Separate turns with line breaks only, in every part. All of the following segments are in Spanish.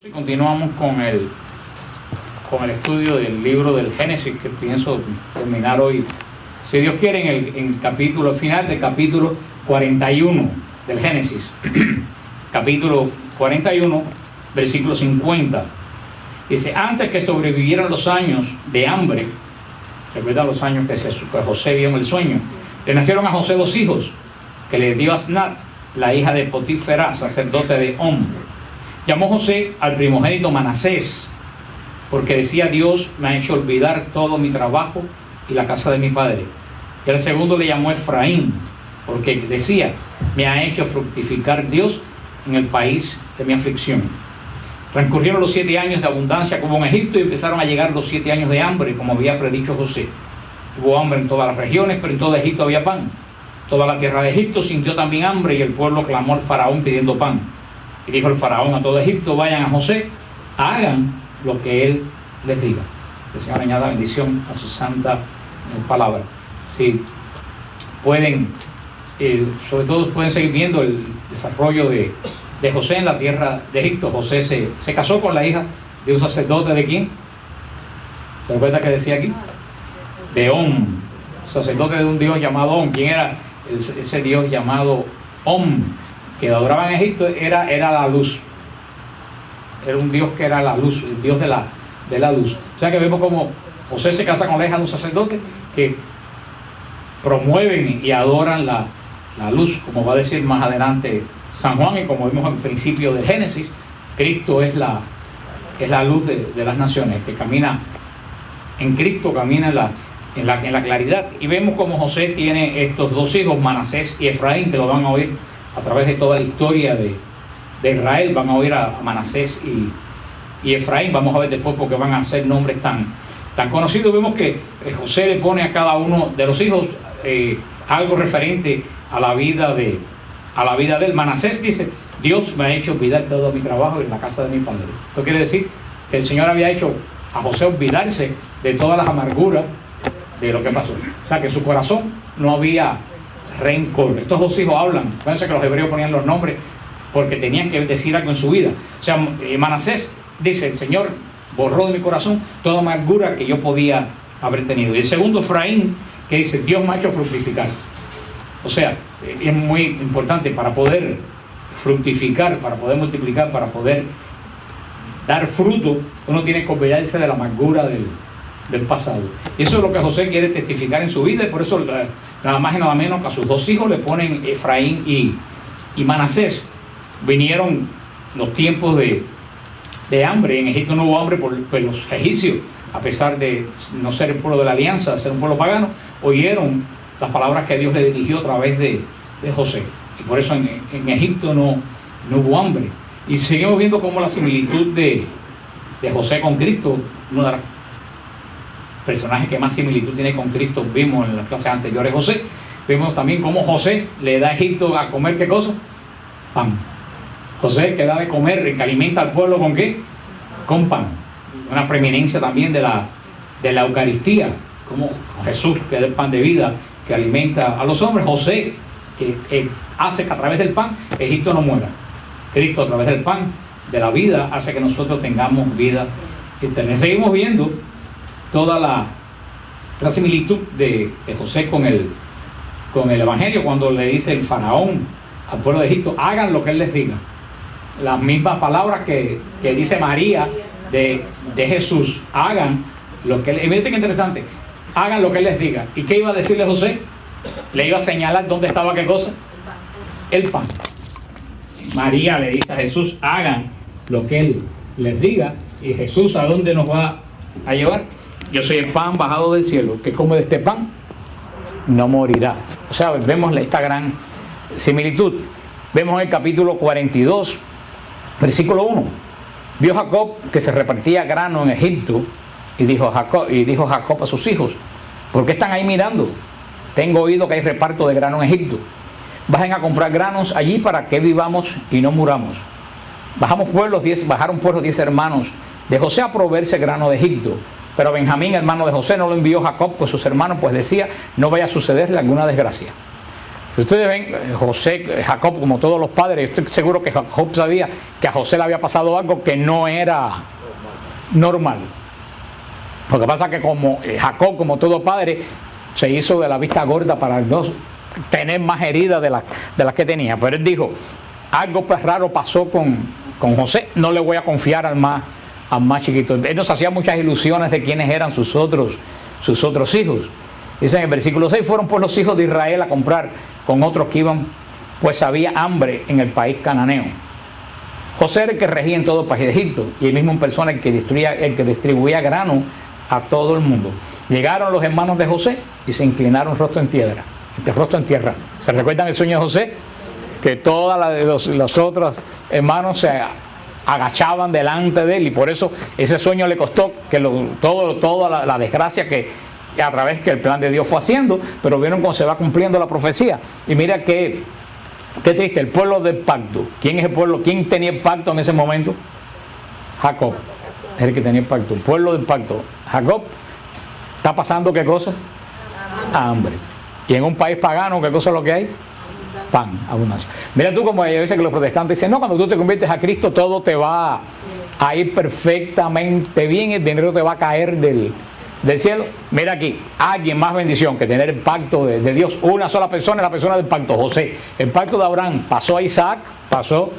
Y continuamos con el estudio del libro del Génesis, que pienso terminar hoy, si Dios quiere, en capítulo final del capítulo 41 del Génesis. Capítulo 41, versículo 50. Dice: antes que sobrevivieran los años de hambre, recuerdan los años que José vio en el sueño, le nacieron a José dos hijos, que le dio Asnat, la hija de Potifera, sacerdote de On. Llamó José al primogénito Manasés, porque decía: Dios me ha hecho olvidar todo mi trabajo y la casa de mi padre. Y al segundo le llamó Efraín, porque decía: me ha hecho fructificar Dios en el país de mi aflicción. Transcurrieron los 7 años de abundancia como en Egipto, y empezaron a llegar los 7 años de hambre, como había predicho José. Hubo hambre en todas las regiones, pero en todo Egipto había pan. Toda la tierra de Egipto sintió también hambre, y el pueblo clamó al faraón pidiendo pan. Y dijo el faraón a todo Egipto: vayan a José, hagan lo que él les diga. Que el Señor añada bendición a su santa palabra. Si pueden, sobre todo pueden seguir viendo el desarrollo de José en la tierra de Egipto. José se casó con la hija de un sacerdote. ¿De quién? ¿Se recuerda que decía aquí? De On, sacerdote de un dios llamado On. ¿Quién era ese dios llamado On? Que adoraban en Egipto era la luz. Era un dios que era la luz, el dios de la luz. O sea que vemos como José se casa con la hija de un sacerdote, que promueven y adoran la luz, como va a decir más adelante San Juan, y como vimos al principio del Génesis. Cristo es la luz de las naciones, que camina en Cristo, camina en la claridad. Y vemos como José tiene estos dos hijos, Manasés y Efraín, que lo van a oír a través de toda la historia de Israel. Van a oír a Manasés y Efraín. Vamos a ver después porque van a ser nombres tan conocidos. Vemos que José le pone a cada uno de los hijos algo referente a la vida de él. Manasés dice: Dios me ha hecho olvidar todo mi trabajo en la casa de mi padre. Esto quiere decir que el Señor había hecho a José olvidarse de todas las amarguras de lo que pasó. O sea que su corazón no había rencor. Estos dos hijos hablan. Fíjense que los hebreos ponían los nombres porque tenían que decir algo en su vida. O sea, Manasés dice: el Señor borró de mi corazón toda amargura que yo podía haber tenido. Y el segundo, Efraín, que dice: Dios me ha hecho fructificar. O sea, es muy importante para poder fructificar, para poder multiplicar, para poder dar fruto. Uno tiene que olvidarse de la amargura del pasado. Y eso es lo que José quiere testificar en su vida, y por eso nada más y nada menos que a sus dos hijos le ponen Efraín y Manasés. Vinieron los tiempos de hambre. En Egipto no hubo hambre por los egipcios, a pesar de no ser el pueblo de la alianza, de ser un pueblo pagano, oyeron las palabras que Dios le dirigió a través de José. Y por eso en Egipto no hubo hambre. Y seguimos viendo cómo la similitud de José con Cristo, uno de los personajes que más similitud tiene con Cristo, vimos en las clases anteriores José. Vemos también cómo José le da a Egipto a comer, ¿qué cosa? Pan. José que da de comer, que alimenta al pueblo, ¿con qué? Con pan. Una preeminencia también de la Eucaristía, como Jesús, que es el pan de vida, que alimenta a los hombres. José, que hace que a través del pan Egipto no muera. Cristo, a través del pan de la vida, hace que nosotros tengamos vida eterna. Seguimos viendo toda la similitud de José con el Evangelio, cuando le dice el faraón al pueblo de Egipto: hagan lo que él les diga. Las mismas palabras que dice María de Jesús: hagan lo que él. Y miren qué interesante: hagan lo que él les diga. ¿Y qué iba a decirle José? Le iba a señalar dónde estaba qué cosa. El pan. María le dice a Jesús: hagan lo que él les diga. Y Jesús, ¿a dónde nos va a llevar? Yo soy el pan bajado del cielo, que come de este pan no morirá. O sea, vemos esta gran similitud. Vemos el capítulo 42, versículo 1. Vio Jacob que se repartía grano en Egipto, y dijo Jacob a sus hijos: ¿por qué están ahí mirando? Tengo oído que hay reparto de grano en Egipto. Bajen a comprar granos allí para que vivamos y no muramos. Bajaron pues los 10 hermanos de José a proveerse grano de Egipto. Pero Benjamín, hermano de José, no lo envió Jacob con sus hermanos, pues decía: no vaya a sucederle alguna desgracia. Si ustedes ven, Jacob, como todos los padres, yo estoy seguro que Jacob sabía que a José le había pasado algo que no era normal. Lo que pasa es que como Jacob, como todo padre, se hizo de la vista gorda para no tener más heridas de las que tenía. Pero él dijo, algo pues raro pasó con José, no le voy a confiar al más chiquito. Él nos hacía muchas ilusiones de quiénes eran sus otros hijos. Dice en el versículo 6, fueron pues los hijos de Israel a comprar con otros que iban, pues había hambre en el país cananeo. José era el que regía en todo el país de Egipto, y él mismo en persona el que distribuía grano a todo el mundo. Llegaron los hermanos de José y se inclinaron rostro en tierra. ¿Se recuerdan el sueño de José? Que todos los otros hermanos se agachaban delante de él, y por eso ese sueño le costó que toda la desgracia que a través que el plan de Dios fue haciendo, pero vieron cómo se va cumpliendo la profecía. Y mira qué triste, el pueblo del pacto. ¿Quién es el pueblo? ¿Quién tenía el pacto en ese momento? Jacob es el que tenía el pacto, el pueblo del pacto. Jacob está pasando ¿qué cosa? Hambre. Y en un país pagano, ¿qué cosa es lo que hay? Pan, abundancia. Mira tú como a veces que los protestantes dicen, no, cuando tú te conviertes a Cristo todo te va a ir perfectamente bien, el dinero te va a caer del cielo. Mira aquí, alguien más bendición que tener el pacto de Dios. Una sola persona es la persona del pacto, José. El pacto de Abraham pasó a Isaac, pasó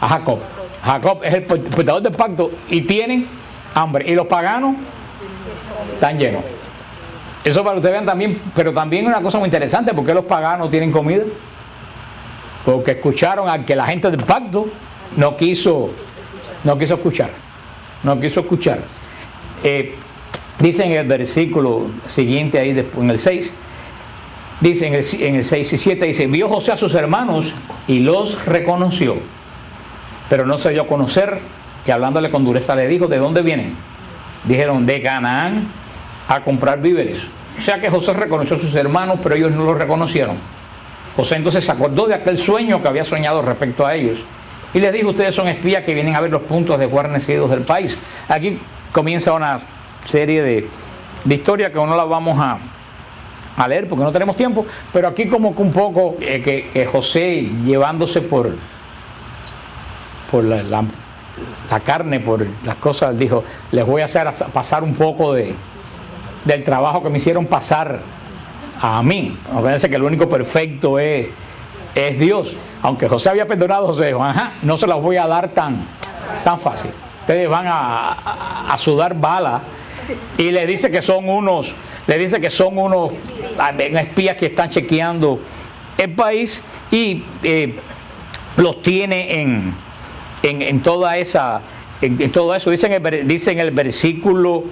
a Jacob. Jacob es el portador del pacto y tienen hambre. Y los paganos están llenos. Eso para que ustedes vean también, pero también una cosa muy interesante, ¿por qué los paganos tienen comida? Porque escucharon al que la gente del pacto no quiso escuchar. Dice en el versículo siguiente, ahí después, en el 6, dice en el 6 y 7, dice, vio José a sus hermanos y los reconoció, pero no se dio a conocer, y hablándole con dureza le dijo, ¿de dónde vienen? Dijeron, de Canaán a comprar víveres. O sea que José reconoció a sus hermanos, pero ellos no lo reconocieron. José entonces se acordó de aquel sueño que había soñado respecto a ellos y les dijo, ustedes son espías que vienen a ver los puntos de guarnecidos del país. Aquí comienza una serie de historias que no las vamos a leer porque no tenemos tiempo, pero aquí como que un poco que José, llevándose por la carne, por las cosas, dijo, les voy a hacer pasar un poco del trabajo que me hicieron pasar a mí. Acuérdense que el único perfecto es Dios. Aunque José había perdonado, José dijo, no se las voy a dar tan fácil. Ustedes van a sudar balas. Y le dice que son unos espías que están chequeando el país y los tiene en todo eso. Dice en el versículo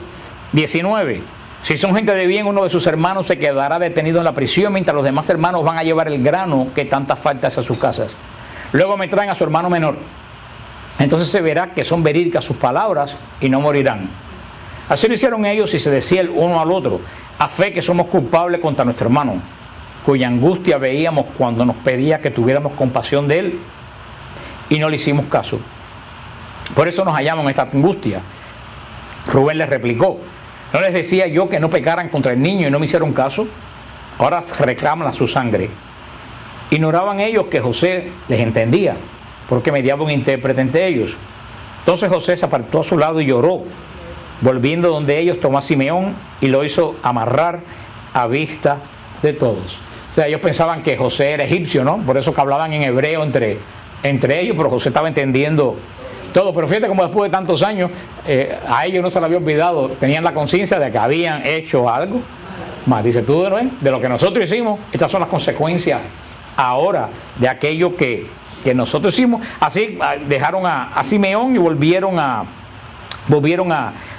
19, si son gente de bien, uno de sus hermanos se quedará detenido en la prisión mientras los demás hermanos van a llevar el grano que tanta falta hace a sus casas. Luego me traen a su hermano menor. Entonces se verá que son verídicas sus palabras y no morirán. Así lo hicieron ellos y se decía el uno al otro, a fe que somos culpables contra nuestro hermano, cuya angustia veíamos cuando nos pedía que tuviéramos compasión de él y no le hicimos caso. Por eso nos hallamos en esta angustia. Rubén les replicó, ¿no les decía yo que no pecaran contra el niño y no me hicieron caso? Ahora reclaman a su sangre. Ignoraban ellos que José les entendía, porque mediaba un intérprete entre ellos. Entonces José se apartó a su lado y lloró. Volviendo donde ellos, tomó a Simeón y lo hizo amarrar a vista de todos. O sea, ellos pensaban que José era egipcio, ¿no? Por eso que hablaban en hebreo entre ellos, pero José estaba entendiendo todo. Pero fíjate como después de tantos años, a ellos no se les había olvidado, tenían la conciencia de que habían hecho algo más. Dice, tú de lo que nosotros hicimos, estas son las consecuencias ahora de aquello que nosotros hicimos. Así dejaron a Simeón y volvieron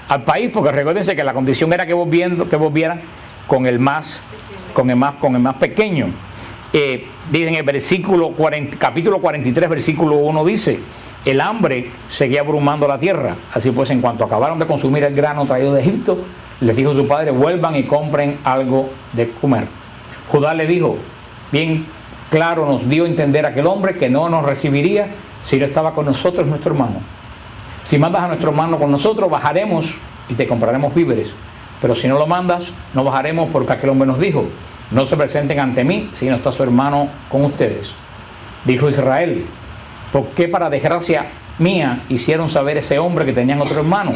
al país, porque recuérdense que la condición era que volvieran con el más pequeño. Dice en el capítulo 43, versículo 1 dice, el hambre seguía abrumando la tierra. Así pues, en cuanto acabaron de consumir el grano traído de Egipto, les dijo a su padre, vuelvan y compren algo de comer. Judá le dijo, bien claro nos dio a entender aquel hombre que no nos recibiría si no estaba con nosotros nuestro hermano. Si mandas a nuestro hermano con nosotros, bajaremos y te compraremos víveres. Pero si no lo mandas, no bajaremos, porque aquel hombre nos dijo, no se presenten ante mí, sino está su hermano con ustedes. Dijo Israel: ¿por qué para desgracia mía hicieron saber ese hombre que tenían otro hermano?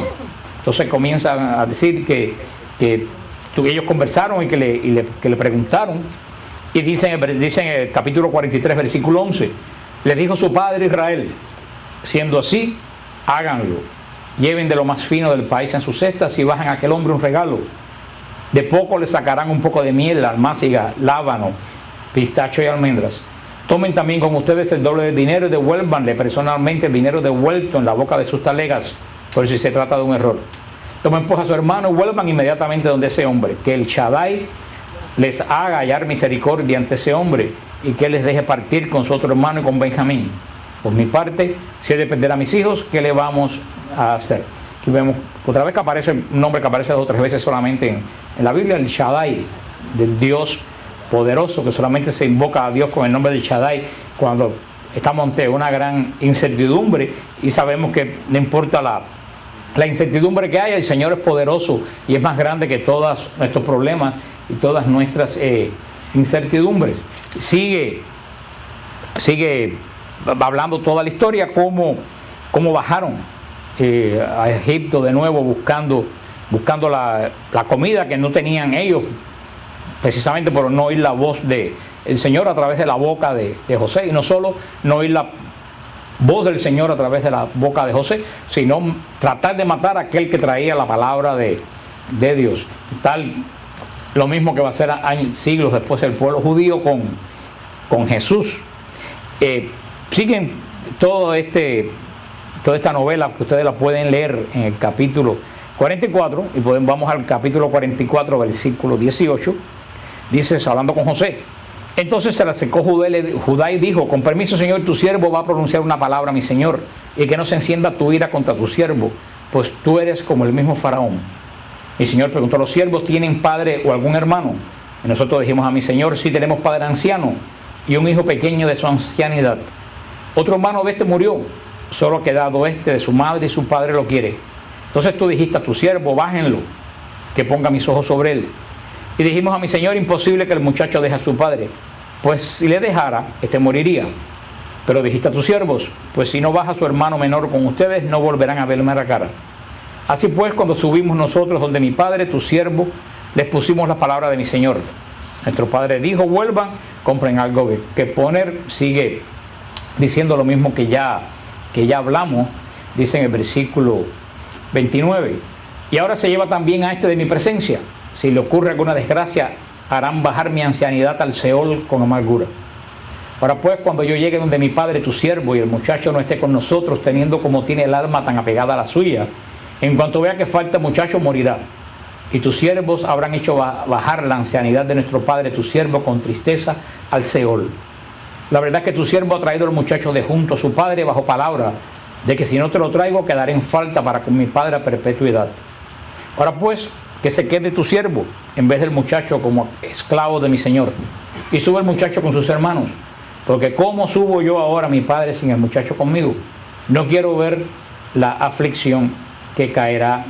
Entonces comienzan a decir que ellos conversaron y que le preguntaron, y dicen en el capítulo 43, versículo 11, le dijo su padre Israel: siendo así, háganlo, lleven de lo más fino del país en sus cestas y bajen a aquel hombre un regalo. De poco le sacarán un poco de miel, almáciga, lábano, pistacho y almendras. Tomen también con ustedes el doble del dinero y devuélvanle personalmente el dinero devuelto en la boca de sus talegas, por si se trata de un error. Tomen pues a su hermano y vuelvan inmediatamente donde ese hombre, que el Shaddai les haga hallar misericordia ante ese hombre y que les deje partir con su otro hermano y con Benjamín. Por mi parte, si he de perder a mis hijos, ¿qué le vamos a hacer? Aquí vemos otra vez que aparece un nombre que aparece 2 o 3 veces solamente en la Biblia, el Shaddai, del Dios poderoso, que solamente se invoca a Dios con el nombre del Shaddai cuando estamos ante una gran incertidumbre y sabemos que no importa la incertidumbre que haya, el Señor es poderoso y es más grande que todos nuestros problemas y todas nuestras incertidumbres. Sigue hablando toda la historia, cómo bajaron a Egipto de nuevo buscando la comida que no tenían ellos, precisamente por no oír la voz del Señor a través de la boca de José, y no solo no oír la voz del Señor a través de la boca de José, sino tratar de matar a aquel que traía la palabra de Dios. Lo mismo que va a ser siglos después el pueblo judío con Jesús. Siguen toda esta novela que ustedes la pueden leer en el capítulo 44, y vamos al capítulo 44, versículo 18. Dice, hablando con José: entonces se le acercó Judá y dijo: con permiso, Señor, tu siervo va a pronunciar una palabra a mi Señor, y que no se encienda tu ira contra tu siervo, pues tú eres como el mismo Faraón. Mi Señor preguntó: ¿los siervos tienen padre o algún hermano? Y nosotros dijimos a mi Señor: sí, tenemos padre anciano y un hijo pequeño de su ancianidad. Otro hermano de este murió, solo ha quedado de su madre, y su padre lo quiere. Entonces tú dijiste a tu siervo: bájenlo, que ponga mis ojos sobre él. Y dijimos a mi Señor: imposible que el muchacho deje a su padre, pues si le dejara, moriría. Pero dijiste a tus siervos: pues si no baja su hermano menor con ustedes, no volverán a verme a la cara. Así pues, cuando subimos nosotros donde mi padre, tu siervo, les pusimos las palabras de mi Señor. Nuestro padre dijo: vuelvan, compren algo que poner. Sigue diciendo lo mismo que ya hablamos, dice en el versículo 29. Y ahora se lleva también a de mi presencia. Si le ocurre alguna desgracia, harán bajar mi ancianidad al Seol con amargura. Ahora pues, cuando yo llegue donde mi padre, tu siervo, y el muchacho no esté con nosotros, teniendo como tiene el alma tan apegada a la suya, en cuanto vea que falta muchacho, morirá. Y tus siervos habrán hecho bajar la ancianidad de nuestro padre, tu siervo, con tristeza al Seol. La verdad es que tu siervo ha traído al muchacho de junto a su padre bajo palabra de que si no te lo traigo, quedaré en falta para con mi padre a perpetuidad. Ahora pues, que se quede tu siervo en vez del muchacho como esclavo de mi Señor. Y sube el muchacho con sus hermanos, porque ¿cómo subo yo ahora a mi padre sin el muchacho conmigo? No quiero ver la aflicción que caerá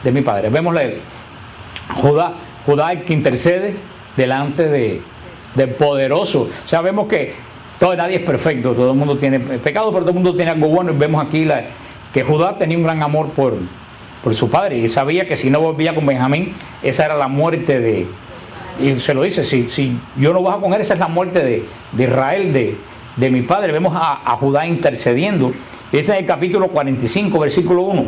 de mi padre. Vemos Judá que intercede delante del poderoso. Sabemos que nadie es perfecto, todo el mundo tiene pecado, pero todo el mundo tiene algo bueno. Y vemos aquí que Judá tenía un gran amor por su padre, y sabía que si no volvía con Benjamín, esa era la muerte y se lo dice: si yo no bajo con él, esa es la muerte de Israel, de mi padre. Vemos a Judá intercediendo. Dice en el capítulo 45, versículo 1: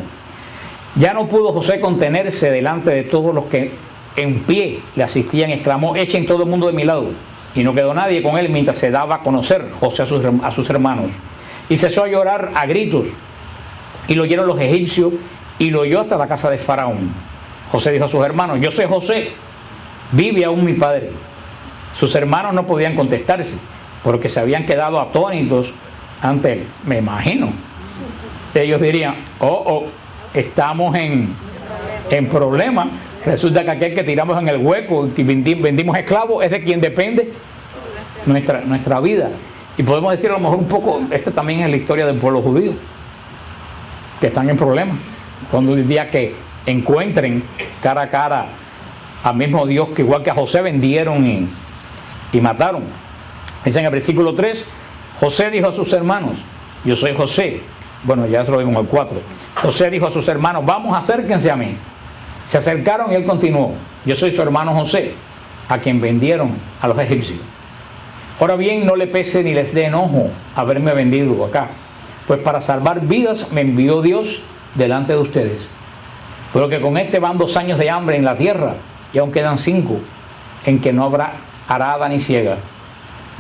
ya no pudo José contenerse delante de todos los que en pie le asistían, exclamó: echen todo el mundo de mi lado. Y no quedó nadie con él mientras se daba a conocer José a sus hermanos. Y cesó a llorar a gritos, y lo oyeron los egipcios, y lo oyó hasta la casa de Faraón. José dijo a sus hermanos: yo soy José, vive aún mi padre. Sus hermanos no podían contestarse, porque se habían quedado atónitos ante él. Me imagino. Ellos dirían: estamos en problemas. Resulta que aquel que tiramos en el hueco y vendimos esclavos es de quien depende nuestra vida. Y podemos decir a lo mejor un poco, esta también es la historia del pueblo judío, que están en problemas. Cuando el día que encuentren cara a cara al mismo Dios, que igual que a José vendieron y mataron. Dice en el versículo 3, José dijo a sus hermanos, yo soy José. Bueno, ya se lo vimos en el 4. José dijo a sus hermanos, vamos, acérquense a mí. Se acercaron y él continuó, yo soy su hermano José, a quien vendieron a los egipcios. Ahora bien, no le pese ni les dé enojo haberme vendido acá, pues para salvar vidas me envió Dios delante de ustedes. Pero que con este van 2 años de hambre en la tierra, y aún quedan 5, en que no habrá arada ni siega.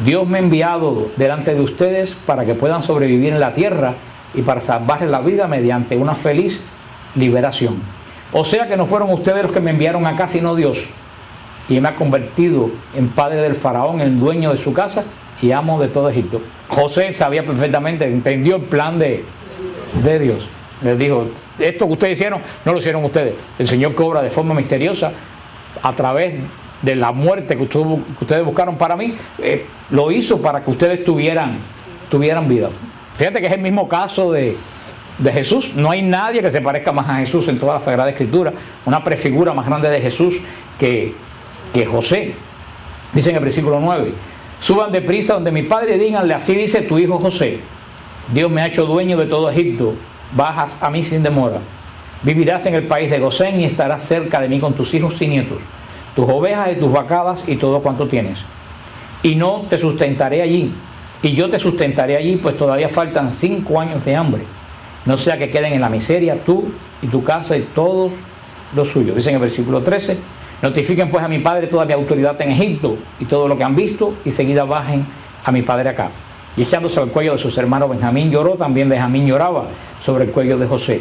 Dios me ha enviado delante de ustedes para que puedan sobrevivir en la tierra y para salvarles la vida mediante una feliz liberación. O sea que no fueron ustedes los que me enviaron acá, sino Dios. Y me ha convertido en padre del faraón, el dueño de su casa y amo de todo Egipto. José sabía perfectamente, entendió el plan de Dios. Les dijo, esto que ustedes hicieron, no lo hicieron ustedes. El Señor que obra de forma misteriosa a través de la muerte que ustedes buscaron para mí, lo hizo para que ustedes tuvieran vida. Fíjate que es el mismo caso de Jesús. No hay nadie que se parezca más a Jesús en toda la Sagrada Escritura. Una prefigura más grande de Jesús que José. Dice en el versículo 9, suban deprisa donde mi padre y díganle, así dice tu hijo José, Dios me ha hecho dueño de todo Egipto, bajas a mí sin demora. Vivirás en el país de Gosén y estarás cerca de mí con tus hijos y nietos, tus ovejas y tus vacadas y todo cuanto tienes. Y no te sustentaré allí, y yo te sustentaré allí, pues todavía faltan 5 años de hambre. No sea que queden en la miseria tú y tu casa y todos los suyos. Dice en el versículo 13, notifiquen pues a mi padre toda mi autoridad en Egipto y todo lo que han visto, y seguida bajen a mi padre acá. Y echándose al cuello de sus hermanos, Benjamín lloró, también Benjamín lloraba sobre el cuello de José.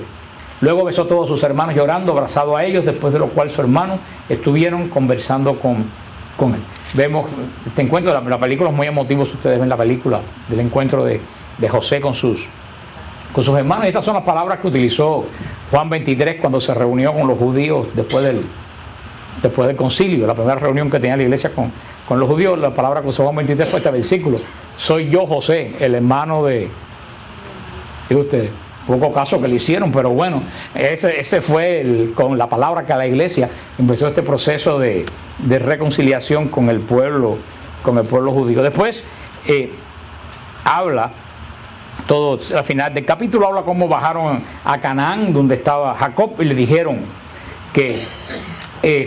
Luego besó a todos sus hermanos llorando, abrazado a ellos, después de lo cual sus hermanos estuvieron conversando con él. Vemos este encuentro, la película es muy emotiva, si ustedes ven la película del encuentro de José con sus hermanos. Y estas son las palabras que utilizó Juan 23 cuando se reunió con los judíos después del concilio, la primera reunión que tenía la iglesia con los judíos. La palabra que usó Juan 23 fue este versículo, soy yo José, el hermano de ustedes. Poco caso que le hicieron, pero bueno, ese fue con la palabra que a la iglesia empezó este proceso de reconciliación con el pueblo judío. Después habla todo, al final del capítulo habla cómo bajaron a Canaán, donde estaba Jacob, y le dijeron que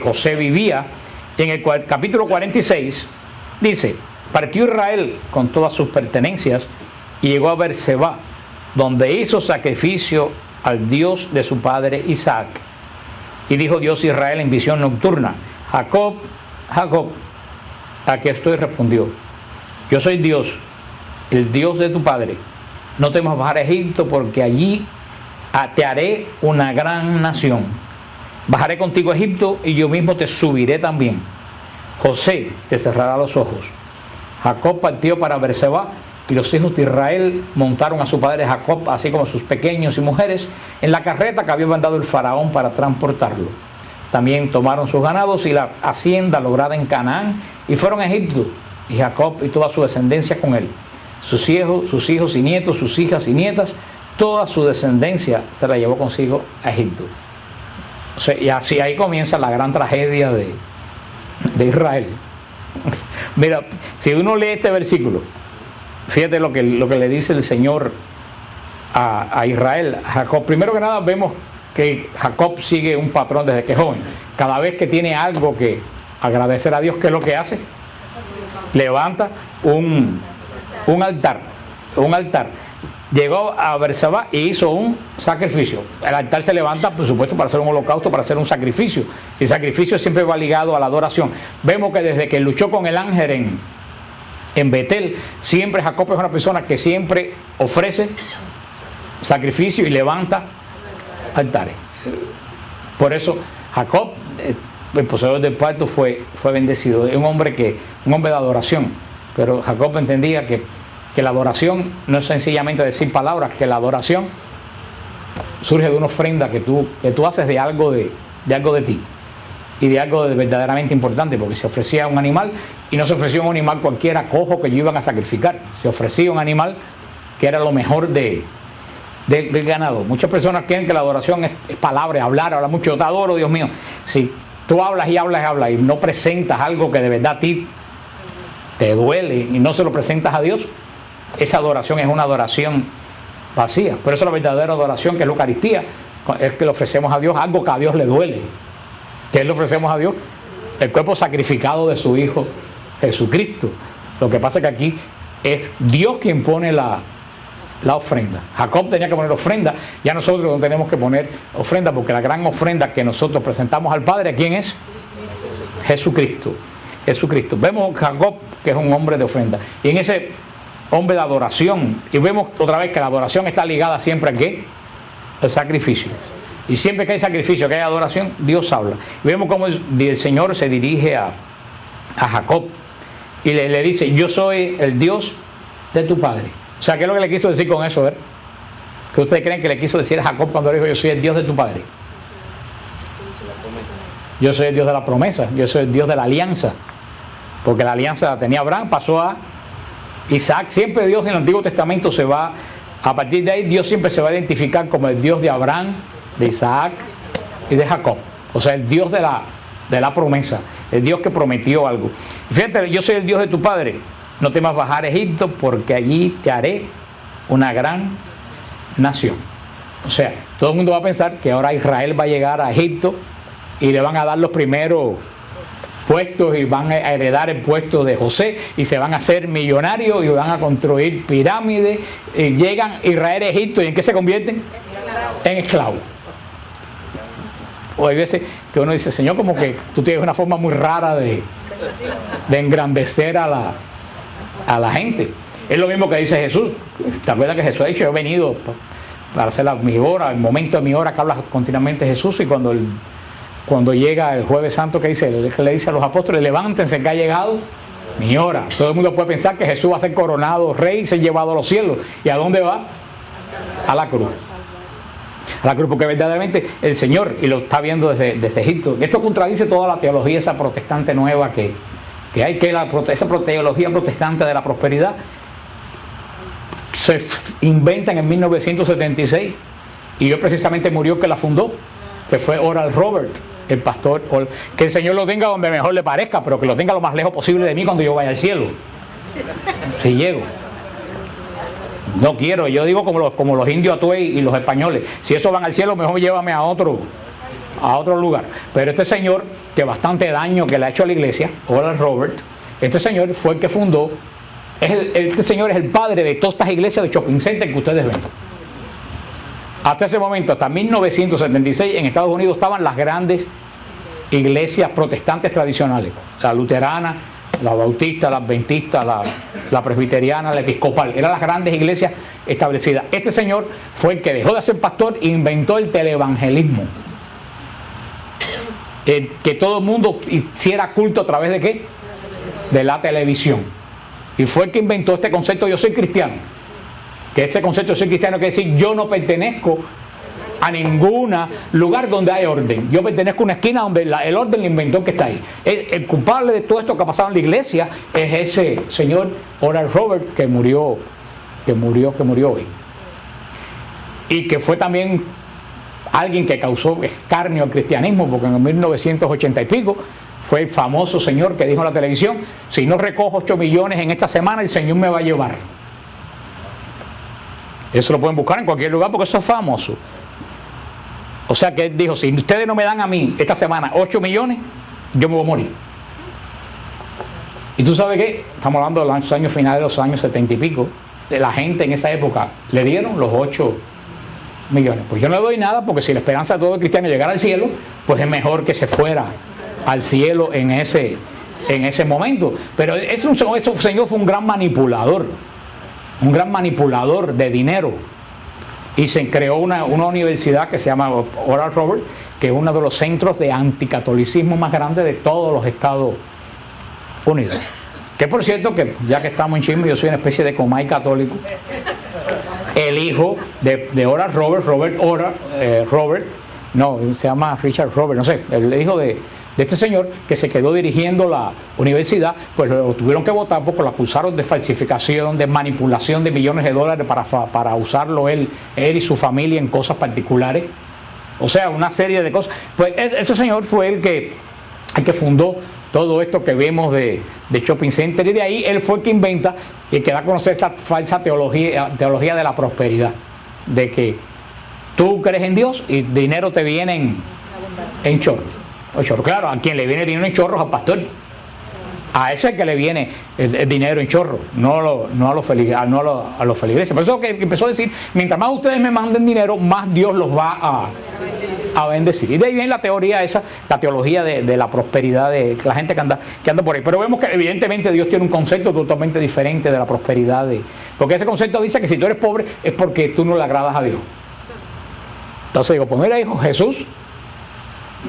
José vivía. En el capítulo 46 dice, partió Israel con todas sus pertenencias y llegó a Berseba, donde hizo sacrificio al Dios de su padre Isaac. Y dijo Dios a Israel en visión nocturna, Jacob, Jacob. Aquí estoy, respondió, yo soy Dios, el Dios de tu padre. No temas bajar a Egipto, porque allí te haré una gran nación. Bajaré contigo a Egipto y yo mismo te subiré también. José te cerrará los ojos. Jacob partió para Berseba, y los hijos de Israel montaron a su padre Jacob, así como sus pequeños y mujeres, en la carreta que había mandado el faraón para transportarlo. También tomaron sus ganados y la hacienda lograda en Canaán, y fueron a Egipto, y Jacob y toda su descendencia con él. Sus hijos y nietos, sus hijas y nietas, toda su descendencia se la llevó consigo a Egipto. O sea, y así ahí comienza la gran tragedia de Israel. Mira, si uno lee este versículo, fíjate lo que le dice el Señor a Israel, a Jacob. Primero que nada vemos que Jacob sigue un patrón desde que es joven. Cada vez que tiene algo que agradecer a Dios, ¿qué es lo que hace? Levanta un altar. Llegó a Berseba y hizo un sacrificio. El altar se levanta, por supuesto, para hacer un holocausto, para hacer un sacrificio. El sacrificio siempre va ligado a la adoración. Vemos que desde que luchó con el ángel en Betel, siempre Jacob es una persona que siempre ofrece sacrificio y levanta altares. Por eso Jacob, el poseedor del pacto, fue bendecido. Es un hombre de adoración. Pero Jacob entendía que la adoración no es sencillamente decir palabras, que la adoración surge de una ofrenda que tú haces de algo de ti. Y de algo verdaderamente importante, porque se ofrecía un animal, y no se ofrecía un animal cualquiera cojo que ellos iban a sacrificar. Se ofrecía un animal que era lo mejor del ganado. Muchas personas creen que la adoración es palabra, habla mucho, yo te adoro, Dios mío. Si tú hablas y no presentas algo que de verdad a ti te duele y no se lo presentas a Dios, esa adoración es una adoración vacía. Por eso la verdadera adoración, que es la Eucaristía, es que le ofrecemos a Dios algo que a Dios le duele. ¿Qué le ofrecemos a Dios? El cuerpo sacrificado de su Hijo Jesucristo. Lo que pasa es que aquí es Dios quien pone la ofrenda. Jacob tenía que poner ofrenda, ya nosotros no tenemos que poner ofrenda, porque la gran ofrenda que nosotros presentamos al Padre, ¿quién es? Jesucristo. Jesucristo. Vemos a Jacob, que es un hombre de ofrenda, y en ese hombre de adoración, y vemos otra vez que la adoración está ligada siempre a ¿qué? El sacrificio. Y siempre que hay sacrificio, que hay adoración, Dios habla. Y vemos cómo el Señor se dirige a Jacob y le dice: yo soy el Dios de tu padre. O sea, ¿qué es lo que le quiso decir con eso? ¿Ver? ¿Qué ustedes creen que le quiso decir a Jacob cuando le dijo: yo soy el Dios de tu padre? Yo soy el Dios de la promesa, yo soy el Dios de la alianza. Porque la alianza la tenía Abraham, pasó a Isaac. Siempre Dios en el Antiguo Testamento se va, a partir de ahí Dios siempre se va a identificar como el Dios de Abraham, de Isaac y de Jacob. O sea, el Dios de la promesa, el Dios que prometió algo. Fíjate, yo soy el Dios de tu padre. No temas bajar a Egipto, porque allí te haré una gran nación. O sea, todo el mundo va a pensar que ahora Israel va a llegar a Egipto y le van a dar los primeros puestos y van a heredar el puesto de José y se van a hacer millonarios y van a construir pirámides. Y llegan Israel a Egipto, ¿y en qué se convierten? En esclavos. O hay veces que uno dice: Señor, como que tú tienes una forma muy rara de engrandecer a la gente. Es lo mismo que dice Jesús. ¿Te acuerdas que Jesús ha dicho: yo he venido para hacer mi hora, el momento de mi hora, que habla continuamente Jesús? Y cuando llega el Jueves Santo, ¿qué dice? Le dice a los apóstoles: levántense, que ha llegado mi hora. Todo el mundo puede pensar que Jesús va a ser coronado rey y ser llevado a los cielos. ¿Y a dónde va? A la cruz. A la cruz, porque verdaderamente el Señor, y lo está viendo desde Egipto. Esto contradice toda la teología esa protestante nueva que hay, que esa teología protestante de la prosperidad se inventa en 1976, y yo precisamente murió que la fundó, que fue Oral Robert, el pastor. Que el Señor lo tenga donde mejor le parezca, pero que lo tenga lo más lejos posible de mí cuando yo vaya al cielo, si llego. No quiero, yo digo como los indios Atuey y los españoles: si esos van al cielo, mejor llévame a otro lugar. Pero este señor, que bastante daño que le ha hecho a la iglesia, Oral Robert, este señor fue el que fundó, este señor es el padre de todas estas iglesias de shopping center que ustedes ven. Hasta ese momento, hasta 1976, en Estados Unidos estaban las grandes iglesias protestantes tradicionales: la luterana, la bautista, la adventista, la presbiteriana, la episcopal. Eran las grandes iglesias establecidas. Este señor fue el que dejó de ser pastor e inventó el televangelismo. Que todo el mundo hiciera culto a través de ¿qué? De la televisión. Y fue el que inventó este concepto: yo soy cristiano. Que ese concepto de soy cristiano quiere decir: yo no pertenezco a ningún lugar donde hay orden. Yo pertenezco a una esquina donde el orden lo inventó el que está ahí. El culpable de todo esto que ha pasado en la iglesia es ese señor Oral Robert, que murió hoy. Y que fue también alguien que causó escarnio al cristianismo, porque en 1980 y pico fue el famoso señor que dijo en la televisión: si no recojo 8 millones en esta semana, el Señor me va a llevar. Eso lo pueden buscar en cualquier lugar, porque eso es famoso. O sea que él dijo: si ustedes no me dan a mí esta semana 8 millones, yo me voy a morir. Y tú sabes qué, estamos hablando de los años finales de los años 70 y pico. De la gente en esa época le dieron los 8 millones. Pues yo no le doy nada, porque si la esperanza de todo cristiano es llegar al cielo, pues es mejor que se fuera al cielo en ese momento. Pero ese señor fue un gran manipulador de dinero. Y se creó una universidad que se llama Oral Roberts, que es uno de los centros de anticatolicismo más grandes de todos los Estados Unidos. Que por cierto, que ya que estamos en chisme, yo soy una especie de comay católico. El hijo de Oral Roberts, se llama Richard Roberts, no sé, el hijo de este señor que se quedó dirigiendo la universidad, pues lo tuvieron que votar porque lo acusaron de falsificación, de manipulación de millones de dólares para usarlo él y su familia en cosas particulares. O sea, una serie de cosas. Pues ese señor fue el que fundó todo esto que vemos de shopping center, y de ahí él fue el que inventa y que da a conocer esta falsa teología de la prosperidad, de que tú crees en Dios y dinero te viene en chorros. Claro, a quien le viene el dinero en chorros, al pastor. A ese es que le viene el dinero en chorro, no a los feligreses. Por eso que empezó a decir, mientras más ustedes me manden dinero, más Dios los va a bendecir. Y de ahí viene la teoría esa, la teología de la prosperidad de la gente que anda por ahí. Pero vemos que evidentemente Dios tiene un concepto totalmente diferente de la prosperidad. Porque ese concepto dice que si tú eres pobre es porque tú no le agradas a Dios. Entonces digo, pues mira, hijo, Jesús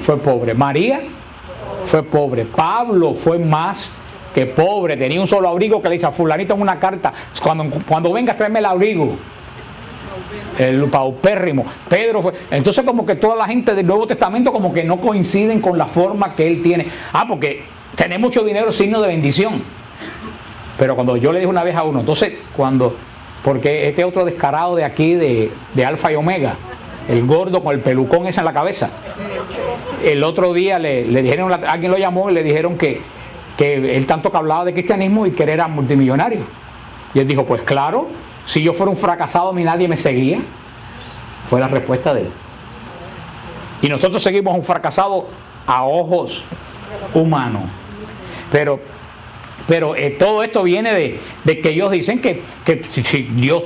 fue pobre, María fue pobre, Pablo fue más que pobre, tenía un solo abrigo que le dice a fulanito en una carta, cuando vengas tráeme el abrigo, el paupérrimo. Pedro fue. Entonces como que toda la gente del Nuevo Testamento como que no coinciden con la forma que él tiene. Porque tener mucho dinero es signo de bendición. Pero cuando yo le dije una vez a uno, entonces porque este otro descarado de aquí de Alfa y Omega, el gordo con el pelucón ese en la cabeza, el otro día le dijeron, alguien lo llamó y le dijeron que él tanto que hablaba de cristianismo y que él era multimillonario. Y él dijo, pues claro, si yo fuera un fracasado a mí nadie me seguía. Fue la respuesta de él. Y nosotros seguimos un fracasado a ojos humanos. Pero todo esto viene de que ellos dicen que si Dios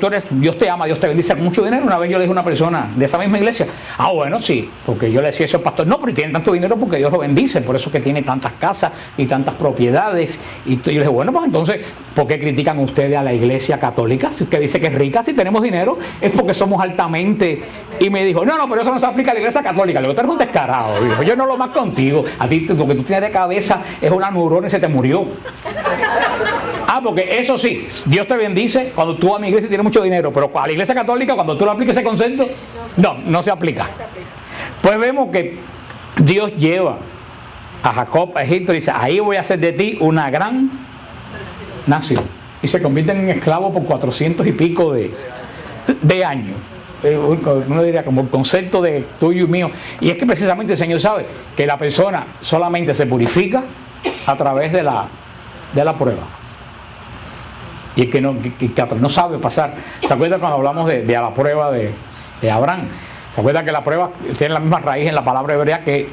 te ama, Dios te bendice con mucho dinero. Una vez yo le dije a una persona de esa misma iglesia, bueno, sí, porque yo le decía eso al pastor, no, pero tiene tanto dinero porque Dios lo bendice, por eso que tiene tantas casas y tantas propiedades. Y yo le dije, bueno, pues entonces, ¿por qué critican ustedes a la iglesia católica? Si usted dice que es rica, si tenemos dinero, es porque somos altamente. Y me dijo, no, pero eso no se aplica a la iglesia católica. Le digo, tú eres un descarado. Dijo, yo no lo más contigo. A ti lo que tú tienes de cabeza es una neurona y se te murió. Porque eso sí, Dios te bendice cuando tú a mi iglesia tienes mucho dinero, pero a la iglesia católica, cuando tú le aplicas ese concepto, no se aplica. Pues vemos que Dios lleva a Jacob a Egipto y dice, ahí voy a hacer de ti una gran nación. Y se convierten en esclavos por 400 y pico de años. Uno diría como el concepto de tuyo y mío. Y es que precisamente el Señor sabe que la persona solamente se purifica a través de la prueba. Y el que no sabe pasar. ¿Se acuerdan cuando hablamos de la prueba de Abraham? ¿Se acuerdan que la prueba tiene la misma raíz en la palabra hebrea que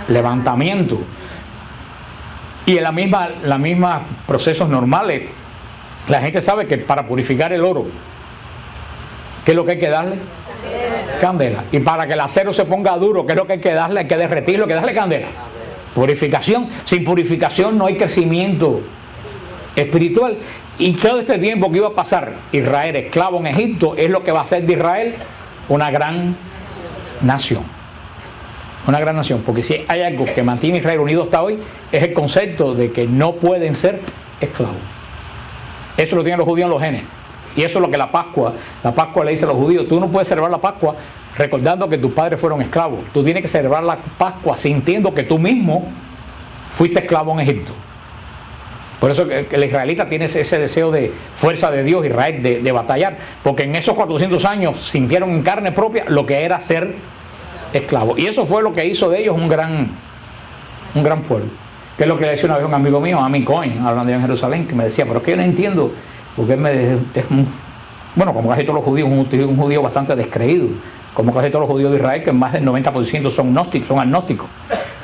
levantamiento? Y en la misma procesos normales, la gente sabe que para purificar el oro, ¿qué es lo que hay que darle? Candela. Y para que el acero se ponga duro, ¿qué es lo que hay que darle? Hay que derretirlo, hay que darle candela. Purificación. Sin purificación no hay crecimiento espiritual. Y todo este tiempo que iba a pasar Israel esclavo en Egipto es lo que va a hacer de Israel una gran nación. Una gran nación. Porque si hay algo que mantiene a Israel unido hasta hoy, es el concepto de que no pueden ser esclavos. Eso lo tienen los judíos en los genes. Y eso es lo que la Pascua le dice a los judíos. Tú no puedes celebrar la Pascua recordando que tus padres fueron esclavos. Tú tienes que celebrar la Pascua sintiendo que tú mismo fuiste esclavo en Egipto. Por eso que el israelita tiene ese deseo de fuerza de Dios, Israel, de batallar. Porque en esos 400 años sintieron en carne propia lo que era ser esclavo. Y eso fue lo que hizo de ellos un gran pueblo. Que es lo que le decía una vez un amigo mío, Ami Cohen, hablando en Jerusalén, que me decía, pero es que yo no entiendo, porque bueno, como casi todos los judíos, un judío bastante descreído, como casi todos los judíos de Israel, que más del 90% son agnósticos,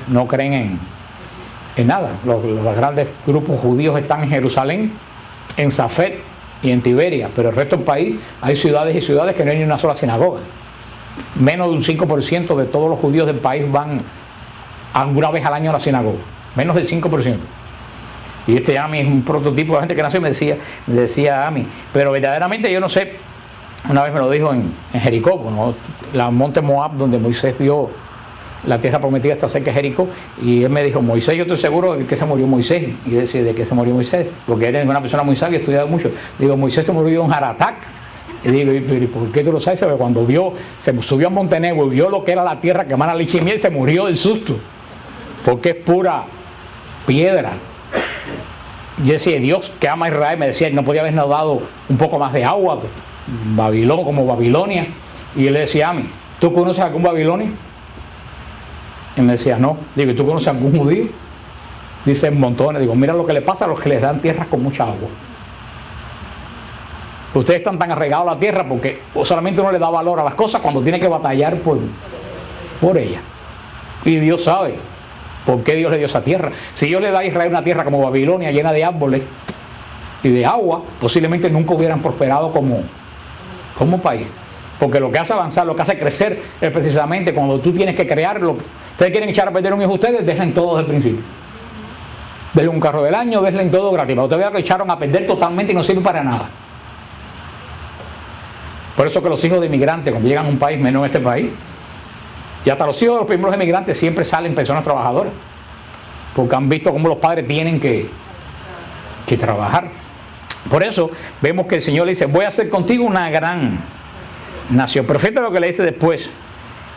no creen en nada. Los grandes grupos judíos están en Jerusalén, en Safed y en Tiberia, pero el resto del país hay ciudades y ciudades que no hay ni una sola sinagoga. Menos de un 5% de todos los judíos del país van alguna vez al año a la sinagoga, menos del 5%. Y este Ami es un prototipo de gente que nació y me decía Ami, pero verdaderamente yo no sé, una vez me lo dijo en Jericó, ¿no? La monte Moab, donde Moisés vio la tierra prometida está cerca de Jericó, y él me dijo, Moisés, yo estoy seguro de que se murió Moisés. Y yo decía, ¿de qué se murió Moisés? Porque él es una persona muy sabia, estudiado mucho. Digo, Moisés se murió en Haratac. Y digo, ¿y por qué tú lo sabes? Porque cuando se subió a Montenegro y vio lo que era la tierra que emana leche y miel, se murió del susto, porque es pura piedra. Yo decía, Dios que ama a Israel, me decía, no podía habernos dado un poco más de agua, como Babilonia. Y él le decía a mí, ¿tú conoces algún Babilonia? Y me decía, no. Digo, ¿tú conoces algún judío? Dicen montones. Digo, mira lo que le pasa a los que les dan tierras con mucha agua. Ustedes están tan arraigados a la tierra porque solamente uno le da valor a las cosas cuando tiene que batallar por ellas. Y Dios sabe por qué Dios le dio esa tierra. Si Dios le da a Israel una tierra como Babilonia, llena de árboles y de agua, posiblemente nunca hubieran prosperado como país. Porque lo que hace avanzar, lo que hace crecer es precisamente cuando tú tienes que crearlo. Ustedes quieren echar a perder un hijo, ustedes dejen todo desde el principio. Denle un carro del año, denle todo gratis. Pero ustedes vean que echaron a perder totalmente y no sirve para nada. Por eso que los hijos de inmigrantes, cuando llegan a un país menos en este país, y hasta los hijos de los primeros inmigrantes siempre salen personas trabajadoras, porque han visto cómo los padres tienen que trabajar. Por eso vemos que el Señor le dice, voy a hacer contigo una gran nación. Pero fíjate lo que le dice después,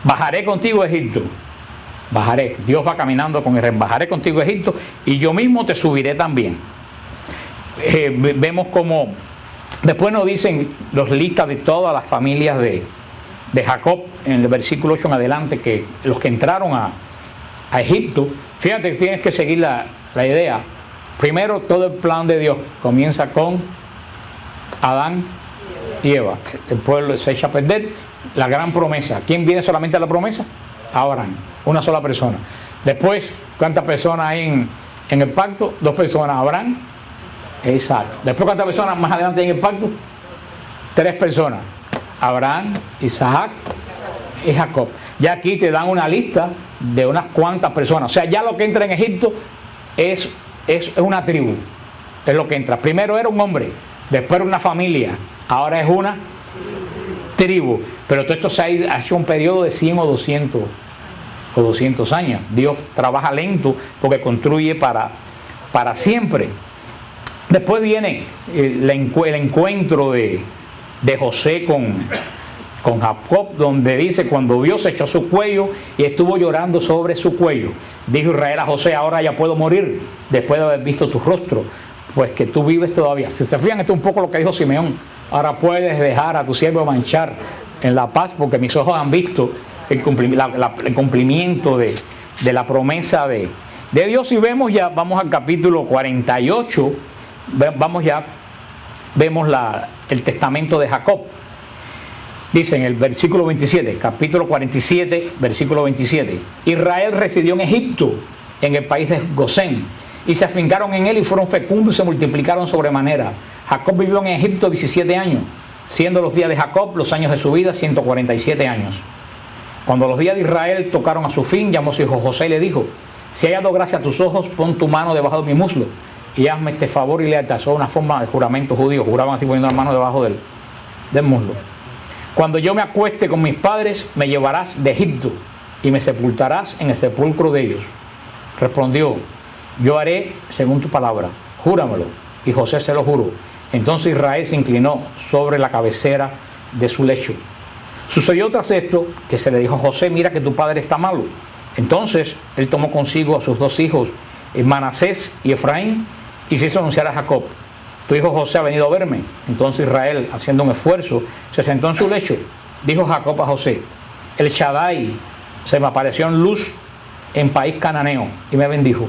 bajaré contigo a Egipto. Bajaré, Dios va caminando con Israel, bajaré contigo a Egipto y yo mismo te subiré también. Vemos como después nos dicen los listas de todas las familias de Jacob, en el versículo 8 en adelante, que los que entraron a Egipto, fíjate que tienes que seguir la idea. Primero, todo el plan de Dios comienza con Adán y Eva. El pueblo se echa a perder. La gran promesa. ¿Quién viene solamente a la promesa? Abraham, una sola persona. Después, ¿cuántas personas hay en el pacto? 2 personas, Abraham e Isaac. Después, ¿cuántas personas más adelante hay en el pacto? 3 personas, Abraham, Isaac y Jacob. Ya aquí te dan una lista de unas cuantas personas. O sea, ya lo que entra en Egipto es una tribu. Es lo que entra. Primero era un hombre, después era una familia, ahora es una tribu. Pero todo esto se ha hecho un periodo de 100 o 200 años. Dios trabaja lento porque construye para siempre. Después viene el encuentro de José con Jacob, donde dice, cuando Dios echó su cuello y estuvo llorando sobre su cuello, dijo Israel a José, ahora ya puedo morir después de haber visto tu rostro, pues que tú vives todavía. Si se fijan, esto es un poco lo que dijo Simeón, ahora puedes dejar a tu siervo manchar en la paz, porque mis ojos han visto el cumplimiento de la promesa de Dios. Y vemos ya, vamos al capítulo 48, vemos el testamento de Jacob. Dice en el versículo 27, capítulo 47, versículo 27, Israel residió en Egipto, en el país de Gosén, y se afincaron en él y fueron fecundos y se multiplicaron sobremanera. Jacob vivió en Egipto 17 años, siendo los días de Jacob, los años de su vida, 147 años. Cuando los días de Israel tocaron a su fin, llamó a su hijo José y le dijo, si he hallado gracia a tus ojos, pon tu mano debajo de mi muslo y hazme este favor y lealtad. Eso es una forma de juramento judío, juraban así poniendo la mano debajo del muslo. Cuando yo me acueste con mis padres, me llevarás de Egipto y me sepultarás en el sepulcro de ellos. Respondió, yo haré según tu palabra, júramelo. Y José se lo juró. Entonces Israel se inclinó sobre la cabecera de su lecho. Sucedió tras esto que se le dijo a José, mira que tu padre está malo. Entonces él tomó consigo a sus 2 hijos, Manasés y Efraín, y se hizo anunciar a Jacob, tu hijo José ha venido a verme. Entonces Israel, haciendo un esfuerzo, se sentó en su lecho. Dijo Jacob a José, el Shaddai se me apareció en luz en país cananeo y me bendijo.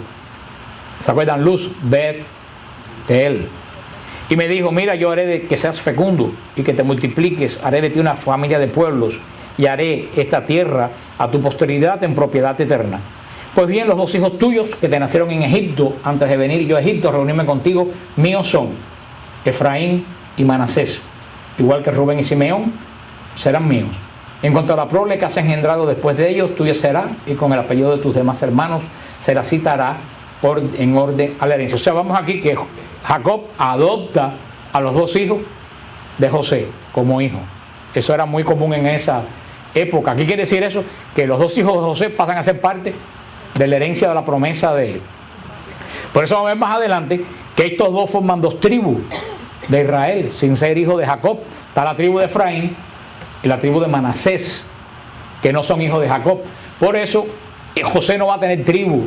¿Se acuerdan? Luz, Bet-El. Y me dijo, mira, yo haré de que seas fecundo y que te multipliques, haré de ti una familia de pueblos y haré esta tierra a tu posteridad en propiedad eterna. Pues bien, los 2 hijos tuyos que te nacieron en Egipto, antes de venir yo a Egipto a reunirme contigo, míos son Efraín y Manasés, igual que Rubén y Simeón, serán míos. En cuanto a la prole que has engendrado después de ellos, tuya será, y con el apellido de tus demás hermanos se la citará en orden a la herencia. O sea, vamos aquí que Jacob adopta a los 2 hijos de José como hijos. Eso era muy común en esa época. ¿Qué quiere decir eso? Que los 2 hijos de José pasan a ser parte de la herencia de la promesa de él. Por eso vamos a ver más adelante que estos 2 forman 2 tribus de Israel, sin ser hijos de Jacob. Está la tribu de Efraín y la tribu de Manasés, que no son hijos de Jacob. Por eso José no va a tener tribu.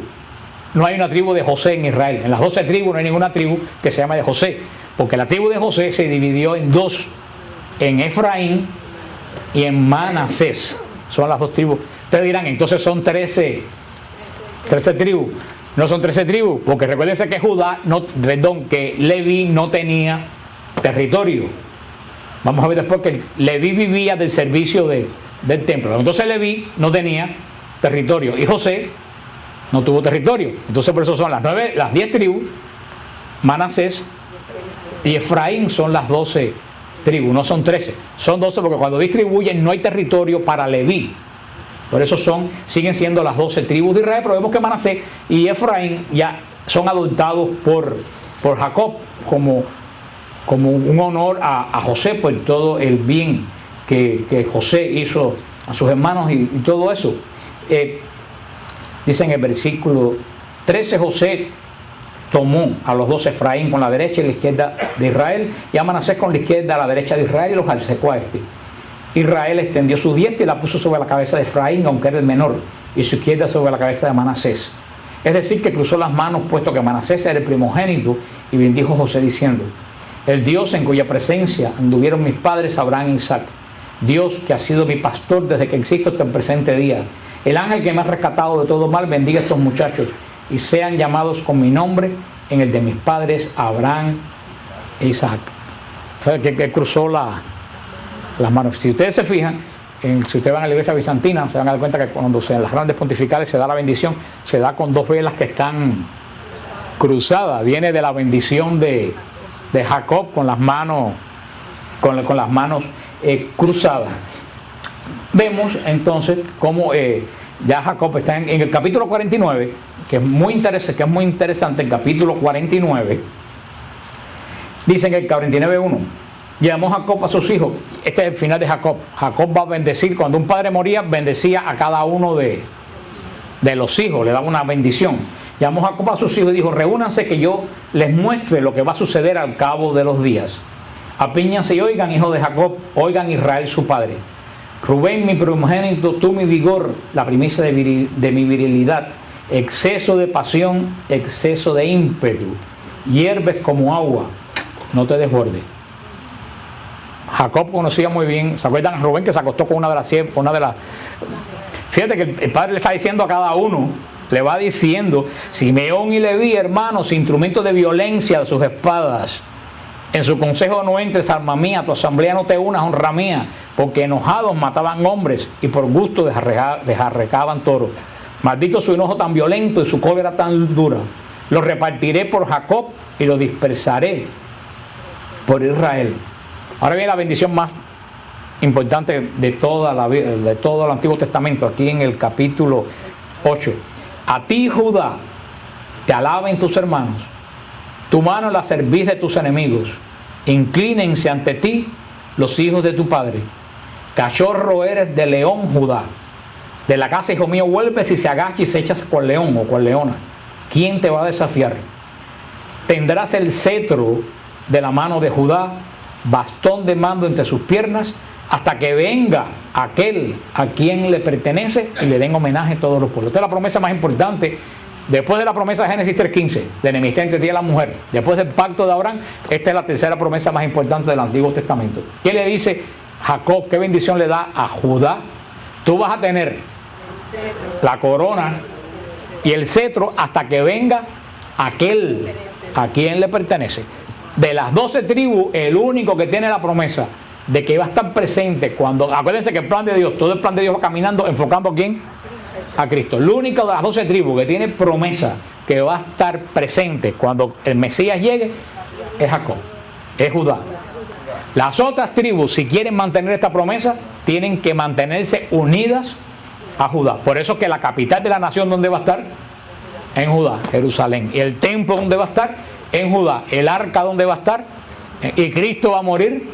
No hay una tribu de José en Israel. En las 12 tribus no hay ninguna tribu que se llame de José, porque la tribu de José se dividió en 2, en Efraín y en Manasés. Son las 2 tribus. Ustedes dirán, entonces son 13 tribus. No son 13 tribus, porque recuérdense que que Leví no tenía territorio. Vamos a ver después que Leví vivía del servicio del templo. Entonces Leví no tenía territorio y José no tuvo territorio. Entonces por eso son las 10 tribus. Manasés y Efraín son las 12 tribus, no son 13. Son 12 porque cuando distribuyen no hay territorio para Leví. Por eso siguen siendo las 12 tribus de Israel, pero vemos que Manasés y Efraín ya son adoptados por Jacob como un honor a José por todo el bien que José hizo a sus hermanos y todo eso. Dice en el versículo 13, José tomó a los 12 Efraín con la derecha y la izquierda de Israel, y a Manasés con la izquierda a la derecha de Israel, y los acercó a este. Israel extendió su diestra y la puso sobre la cabeza de Efraín, aunque era el menor, y su izquierda sobre la cabeza de Manasés. Es decir, que cruzó las manos, puesto que Manasés era el primogénito, y bendijo José diciendo: el Dios en cuya presencia anduvieron mis padres Abraham e Isaac, Dios que ha sido mi pastor desde que existo hasta el presente día, el ángel que me ha rescatado de todo mal, bendiga a estos muchachos y sean llamados con mi nombre en el de mis padres Abraham e Isaac. O sea, que cruzó las manos. Si ustedes se fijan, si ustedes van a la iglesia bizantina, se van a dar cuenta que cuando en las grandes pontificales se da la bendición, se da con 2 velas que están cruzadas. Viene de la bendición de Jacob con las manos con las manos cruzadas. Vemos entonces cómo ya Jacob está en el capítulo 49, que es muy interesante, el capítulo 49. Dice en el 49:1: llamó Jacob a sus hijos. Este es el final de Jacob. Jacob va a bendecir. Cuando un padre moría, bendecía a cada uno de los hijos, le daba una bendición. Llamó Jacob a sus hijos y dijo: reúnanse que yo les muestre lo que va a suceder al cabo de los días. Apíñanse y oigan, hijos de Jacob, oigan Israel su padre. Rubén, mi primogénito, tú mi vigor, la primicia de mi virilidad, exceso de pasión, exceso de ímpetu, hierves como agua, no te desbordes. Jacob conocía muy bien, ¿se acuerdan a Rubén que se acostó con una de las Fíjate que el padre le está diciendo a cada uno, le va diciendo: Simeón y Leví, hermanos, instrumentos de violencia de sus espadas. En su consejo no entres, alma mía, tu asamblea no te unas, honra mía, porque enojados mataban hombres y por gusto desarrecaban toros. Maldito su enojo tan violento y su cólera tan dura. Lo repartiré por Jacob y lo dispersaré por Israel. Ahora viene la bendición más importante de todo el Antiguo Testamento, aquí en el capítulo 8. A ti, Judá, te alaben tus hermanos, tu mano la servís de tus enemigos, inclínense ante ti los hijos de tu padre. Cachorro eres de león, Judá. De la casa, hijo mío, vuelves y se agacha y se echas con león o con leona. ¿Quién te va a desafiar? Tendrás el cetro de la mano de Judá, bastón de mando entre sus piernas, hasta que venga aquel a quien le pertenece y le den homenaje a todos los pueblos. Esta es la promesa más importante. Después de la promesa de Génesis 3:15, de enemistad entre ti y la mujer, después del pacto de Abraham, esta es la tercera promesa más importante del Antiguo Testamento. ¿Qué le dice Jacob? ¿Qué bendición le da a Judá? Tú vas a tener la corona y el cetro hasta que venga aquel a quien le pertenece. De las 12 tribus, el único que tiene la promesa de que va a estar presente cuando... Acuérdense que el plan de Dios, todo el plan de Dios va caminando, enfocando ¿a quién? A Cristo. El único de las 12 tribus que tiene promesa que va a estar presente cuando el Mesías llegue es Jacob, es Judá. Las otras tribus, si quieren mantener esta promesa, tienen que mantenerse unidas a Judá. Por eso que la capital de la nación, ¿dónde va a estar? En Judá, Jerusalén. Y el templo, ¿dónde va a estar? En Judá. El arca, ¿dónde va a estar? Y Cristo va a morir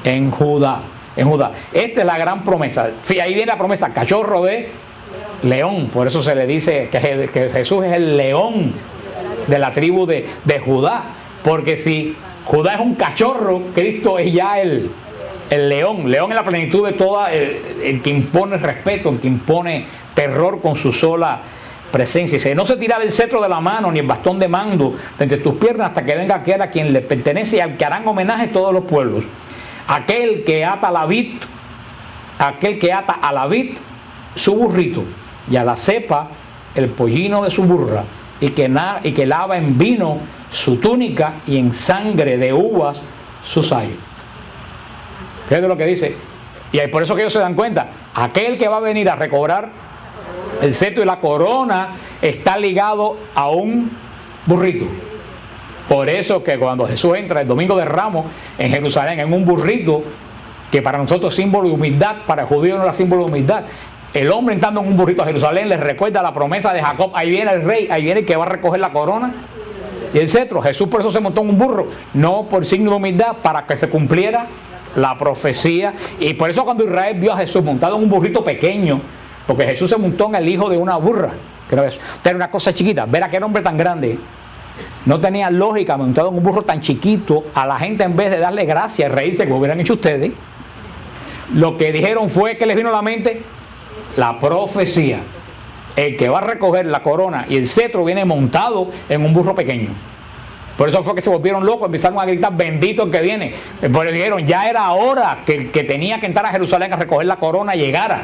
en Judá. En Judá. Esta es la gran promesa. Ahí viene la promesa: cachorro de león. Por eso se le dice que Jesús es el león de la tribu de Judá. Porque si Judá es un cachorro, Cristo es ya el león. León en la plenitud de toda, el que impone respeto, el que impone terror con su sola presencia. Dice: no se tirará el cetro de la mano ni el bastón de mando de entre tus piernas hasta que venga aquel a quien le pertenece y al que harán homenaje todos los pueblos. Aquel que ata a la vid su burrito, y a la cepa el pollino de su burra, y que lava en vino su túnica y en sangre de uvas su sayo. Fíjate lo que dice. Y es por eso que ellos se dan cuenta, aquel que va a venir a recobrar el cetro y la corona está ligado a un burrito. Por eso que cuando Jesús entra el domingo de Ramos en Jerusalén en un burrito, que para nosotros es símbolo de humildad, para el judío no era símbolo de humildad, el hombre entrando en un burrito a Jerusalén les recuerda la promesa de Jacob: ahí viene el rey, ahí viene el que va a recoger la corona y el cetro. Jesús por eso se montó en un burro, no por signo de humildad, para que se cumpliera la profecía. Y por eso cuando Israel vio a Jesús montado en un burrito pequeño, porque Jesús se montó en el hijo de una burra, creo eso, era una cosa chiquita, ver a aquel hombre tan grande, no tenía lógica montado en un burro tan chiquito. A la gente, en vez de darle gracias y reírse como hubieran hecho ustedes, lo que dijeron fue, que les vino a la mente la profecía: el que va a recoger la corona y el cetro viene montado en un burro pequeño. Por eso fue que se volvieron locos, empezaron a gritar: bendito el que viene. Porque dijeron, ya era hora que el que tenía que entrar a Jerusalén a recoger la corona llegara.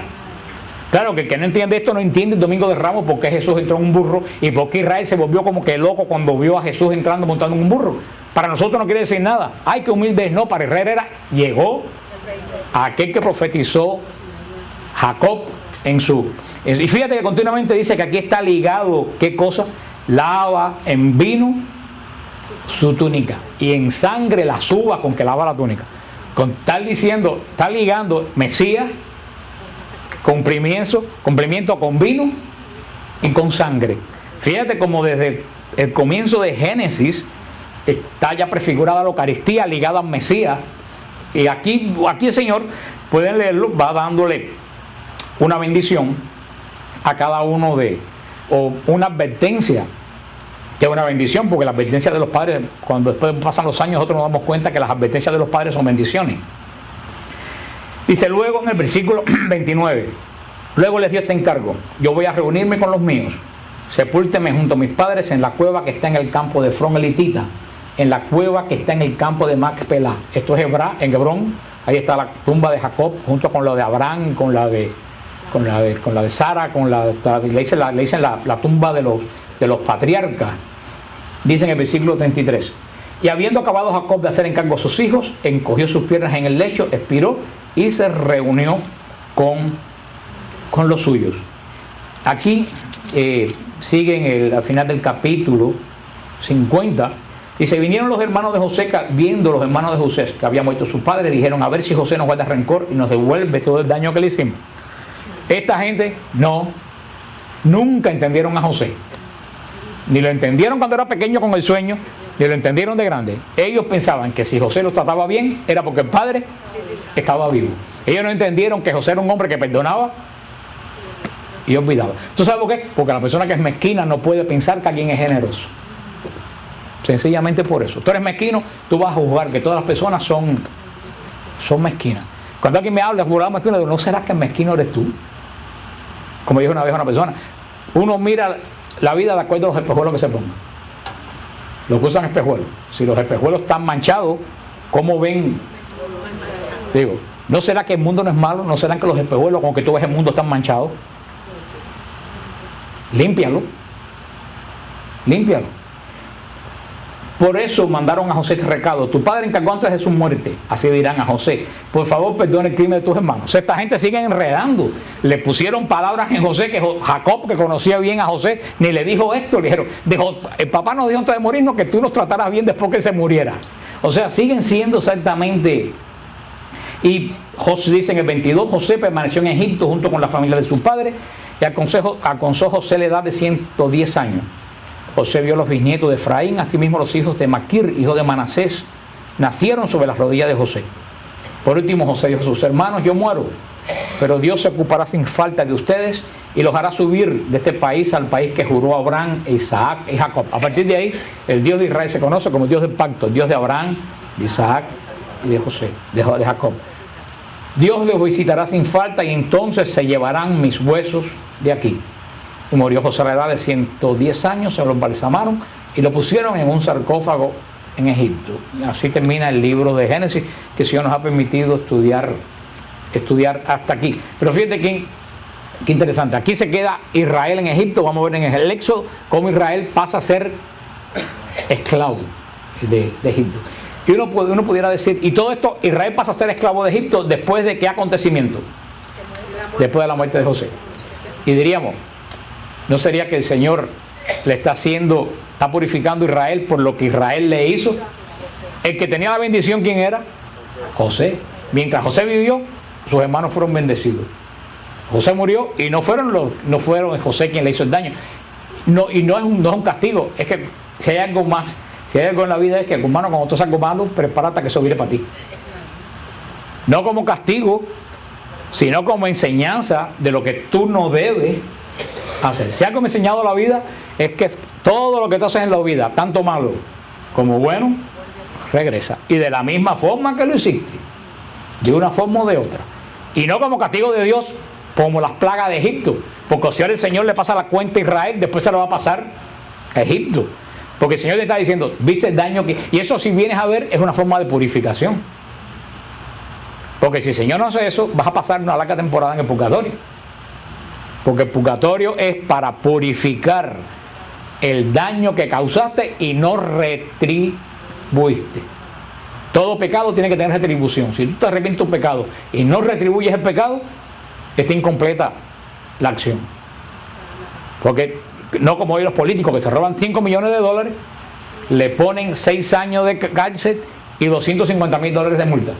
Claro que el que no entiende esto no entiende el domingo de Ramos, porque Jesús entró en un burro y porque Israel se volvió como que loco cuando vio a Jesús entrando montando en un burro. Para nosotros no quiere decir nada. Ay, qué humilde, no. Para Israel era, llegó aquel que profetizó Jacob en su... Y fíjate que continuamente dice que aquí está ligado, ¿qué cosa? Lava en vino su túnica y en sangre las uvas con que lava la túnica. Está diciendo, está ligando Mesías, cumplimiento con vino y con sangre. Fíjate como desde el comienzo de Génesis está ya prefigurada la Eucaristía ligada al Mesías. Y aquí el Señor, pueden leerlo, va dándole una bendición a cada uno o una advertencia, que es una bendición, porque las advertencias de los padres, cuando después pasan los años, nosotros nos damos cuenta que las advertencias de los padres son bendiciones. Dice luego en el versículo 29, luego les dio este encargo: yo voy a reunirme con los míos, sepúlteme junto a mis padres en la cueva que está en el campo de Efrón elitita, en la cueva que está en el campo de Macpelá. Esto es en Hebrón. Ahí está la tumba de Jacob, junto con la de Abraham, con la de Sara, le dicen la tumba de los patriarcas. Dice en el versículo 33: y habiendo acabado Jacob de hacer encargo a sus hijos, encogió sus piernas en el lecho, expiró y se reunió con los suyos. Aquí siguen al final del capítulo 50. Dice: vinieron los hermanos de José, viendo los hermanos de José que había muerto su padre, dijeron: a ver si José nos guarda rencor y nos devuelve todo el daño que le hicimos. Esta gente nunca entendieron a José. Ni lo entendieron cuando era pequeño con el sueño, ni lo entendieron de grande. Ellos pensaban que si José los trataba bien, era porque el padre estaba vivo. Ellos no entendieron que José era un hombre que perdonaba y olvidaba. ¿Tú sabes por qué? Porque la persona que es mezquina no puede pensar que alguien es generoso. Sencillamente por eso. Tú eres mezquino, tú vas a juzgar que todas las personas son mezquinas. Cuando alguien me habla de mezquino, digo: ¿no será que el mezquino eres tú? Como dijo una vez una persona, uno mira la vida de acuerdo a los espejuelos que se pongan. Los que usan espejuelos. Si los espejuelos están manchados, ¿cómo ven? Digo, ¿no será que el mundo no es malo? ¿No será que los espejuelos con que tú ves el mundo están manchados? Límpialo. Por eso mandaron a José este recado: tu padre encargó antes de su muerte, así dirán a José, por favor perdona el crimen de tus hermanos. O sea, esta gente sigue enredando. Le pusieron palabras en José que Jacob, que conocía bien a José, ni le dijo esto. Le dijeron: el papá nos dijo antes de morirnos que tú nos trataras bien después que se muriera. O sea, siguen siendo exactamente. Y José dice en el 22: José permaneció en Egipto junto con la familia de su padre, y alcanzó José la edad de 110 años. José vio los bisnietos de Efraín, asimismo los hijos de Maquir, hijo de Manasés, nacieron sobre las rodillas de José. Por último, José dijo a sus hermanos: yo muero, pero Dios se ocupará sin falta de ustedes y los hará subir de este país al país que juró a Abraham, Isaac y Jacob. A partir de ahí, el Dios de Israel se conoce como el Dios del pacto, el Dios de Abraham, de Isaac y de José, de Jacob. Dios los visitará sin falta y entonces se llevarán mis huesos de aquí. Y murió José a la edad de 110 años, se lo embalsamaron y lo pusieron en un sarcófago en Egipto. Así termina el libro de Génesis, que el Señor nos ha permitido estudiar hasta aquí. Pero fíjate que Qué interesante. Aquí se queda Israel en Egipto. Vamos a ver en el Éxodo cómo Israel pasa a ser esclavo de Egipto. Y uno pudiera decir, y todo esto, Israel pasa a ser esclavo de Egipto después de qué acontecimiento? Después de la muerte de José. Y diríamos, ¿no sería que el Señor le está purificando a Israel por lo que Israel le hizo? El que tenía la bendición, ¿quién era? José. Mientras José vivió, sus hermanos fueron bendecidos. José murió y no fueron José quien le hizo el daño. No, y no es un castigo. Es que si hay algo más, si hay algo en la vida, es que, hermano, cuando tú haces algo malo, prepárate a que eso vire para ti. No como castigo, sino como enseñanza de lo que tú no debes hacer. Si algo me ha enseñado la vida, es que todo lo que tú haces en la vida, tanto malo como bueno, regresa. Y de la misma forma que lo hiciste, de una forma o de otra. Y no como castigo de Dios, como las plagas de Egipto. Porque si ahora el Señor le pasa la cuenta a Israel, después se lo va a pasar a Egipto. Porque el Señor te está diciendo, viste el daño que... Y eso, si vienes a ver, es una forma de purificación. Porque si el Señor no hace eso, vas a pasar una larga temporada en el purgatorio. Porque el purgatorio es para purificar el daño que causaste y no retribuiste. Todo pecado tiene que tener retribución. Si tú te arrepientes de un pecado y no retribuyes el pecado, está incompleta la acción. Porque no como hoy los políticos que se roban 5 millones de dólares, le ponen 6 años de cárcel y $250,000 de multa.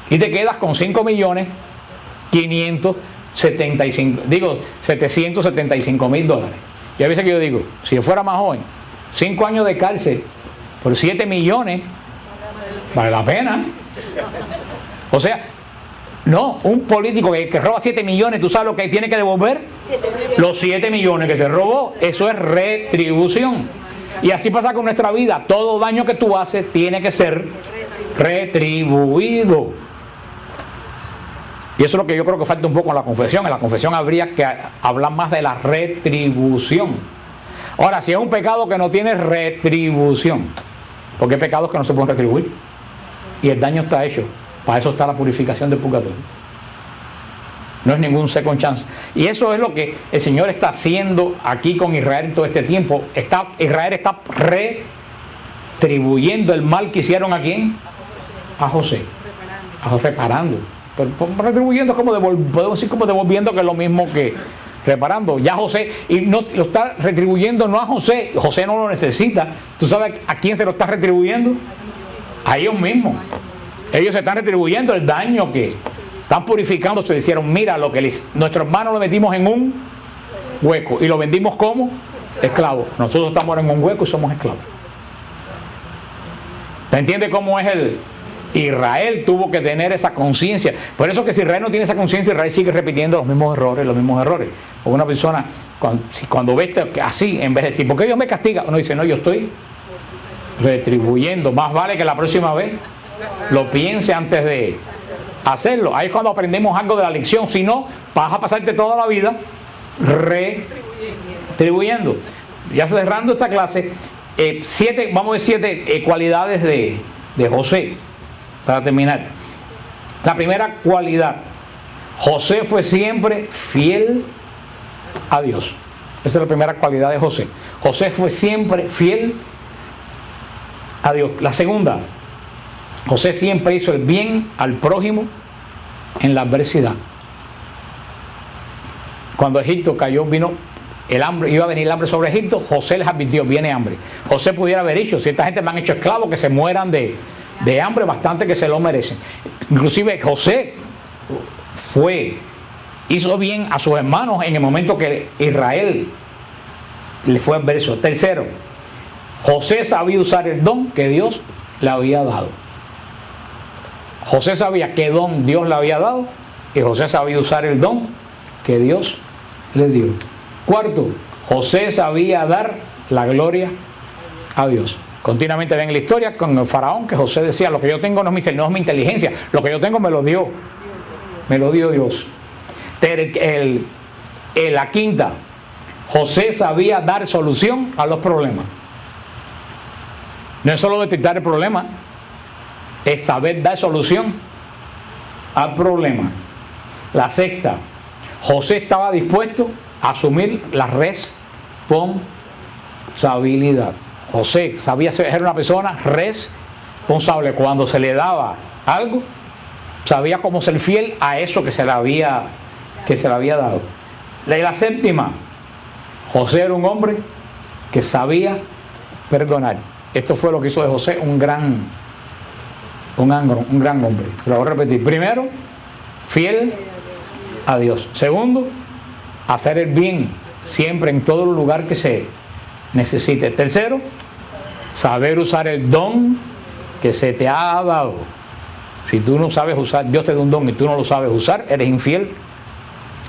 Y te quedas con 5.575.000 dólares. Y a veces que yo digo, si yo fuera más joven, 5 años de cárcel por 7 millones, vale la pena. O sea, no, un político que roba 7 millones, ¿tú sabes lo que tiene que devolver? 7 millones. Los 7 millones que se robó, eso es retribución. Y así pasa con nuestra vida. Todo daño que tú haces tiene que ser retribuido. Y eso es lo que yo creo que falta un poco en la confesión. En la confesión habría que hablar más de la retribución. Ahora, si es un pecado que no tiene retribución, porque hay pecados que no se pueden retribuir y el daño está hecho. Para eso está la purificación del purgatorio. No es ningún second chance. Y eso es lo que el Señor está haciendo aquí con Israel en todo este tiempo. Israel está retribuyendo el mal que hicieron ¿a quién? A José. Reparando. Pero retribuyendo es como podemos decir como devolviendo, que es lo mismo que reparando. Ya José, y no lo está retribuyendo no a José. José no lo necesita. ¿Tú sabes a quién se lo está retribuyendo? A ellos mismos. Ellos se están retribuyendo el daño que están purificando. Se hicieron, mira lo que nuestros hermanos lo metimos en un hueco y lo vendimos como esclavos. Nosotros estamos en un hueco y somos esclavos. ¿Te entiendes cómo es Israel tuvo que tener esa conciencia? Por eso que si Israel no tiene esa conciencia, Israel sigue repitiendo los mismos errores. O una persona, cuando ve así, en vez de decir, ¿por qué Dios me castiga? Uno dice, no, yo estoy retribuyendo. Más vale que la próxima vez lo piense antes de hacerlo. Ahí es cuando aprendemos algo de la lección. Si no, vas a pasarte toda la vida retribuyendo. Ya cerrando esta clase, vamos a ver 7 cualidades de José para terminar. La primera cualidad: José fue siempre fiel a Dios. Esa es la primera cualidad de José. José fue siempre fiel a Dios. La segunda: José siempre hizo el bien al prójimo en la adversidad. Cuando Egipto cayó, vino el hambre, iba a venir el hambre sobre Egipto, José les advirtió, viene hambre. José pudiera haber dicho, si esta gente me han hecho esclavos, que se mueran de hambre, bastante que se lo merecen. Inclusive José hizo bien a sus hermanos en el momento que Israel le fue adverso. Tercero, José sabía usar el don que Dios le había dado. José sabía qué don Dios le había dado y José sabía usar el don que Dios le dio. Cuarto, José sabía dar la gloria a Dios. Continuamente ven la historia con el faraón, que José decía, lo que yo tengo no es mi inteligencia, lo que yo tengo me lo dio Dios. La quinta, José sabía dar solución a los problemas. No es solo detectar el problema, es saber dar solución al problema. La sexta, José estaba dispuesto a asumir la responsabilidad. José sabía ser una persona responsable. Cuando se le daba algo, sabía cómo ser fiel a eso que se le había dado. La séptima, José era un hombre que sabía perdonar. Esto fue lo que hizo de José un gran hombre. Lo voy a repetir. Primero, fiel a Dios. Segundo, hacer el bien siempre en todo lugar que se necesite. Tercero, saber usar el don que se te ha dado. Si tú no sabes usar, Dios te da un don y tú no lo sabes usar, eres infiel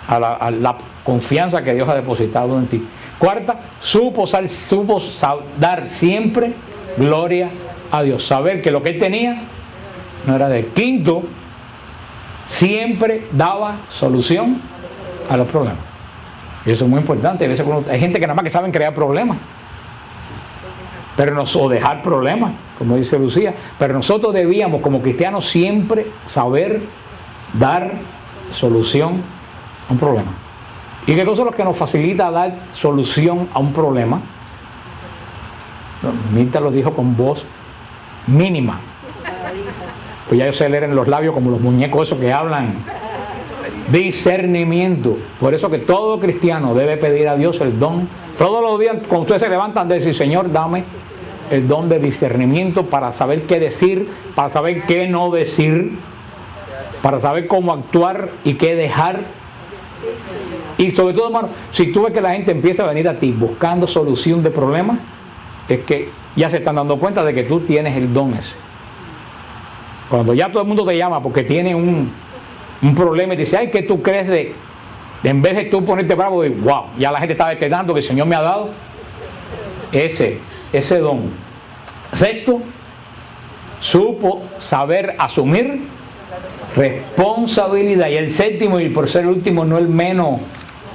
a la confianza que Dios ha depositado en ti. Cuarta, supo dar siempre gloria a Dios. Saber que lo que él tenía no era de él. Quinto, siempre daba solución a los problemas. Y eso es muy importante. A veces hay gente que nada más que saben crear problemas, o dejar problemas, como dice Lucía. Pero nosotros debíamos, como cristianos, siempre saber dar solución a un problema. ¿Y qué cosa es lo que nos facilita dar solución a un problema? Mirta lo dijo con voz mínima. Pues ya yo sé leer en los labios como los muñecos esos que hablan. Discernimiento. Por eso que todo cristiano debe pedir a Dios el don. Todos los días cuando ustedes se levantan de decir, Señor, dame el don de discernimiento para saber qué decir, para saber qué no decir, para saber cómo actuar y qué dejar. Y sobre todo, hermano, si tú ves que la gente empieza a venir a ti buscando solución de problemas, es que ya se están dando cuenta de que tú tienes el don ese. Cuando ya todo el mundo te llama porque tiene un problema y te dice, ay, ¿qué tú crees de en vez de tú ponerte bravo, y wow, ya la gente está detectando que el Señor me ha dado ese don. Sexto, supo saber asumir responsabilidad. Y el séptimo, y por ser el último no el menos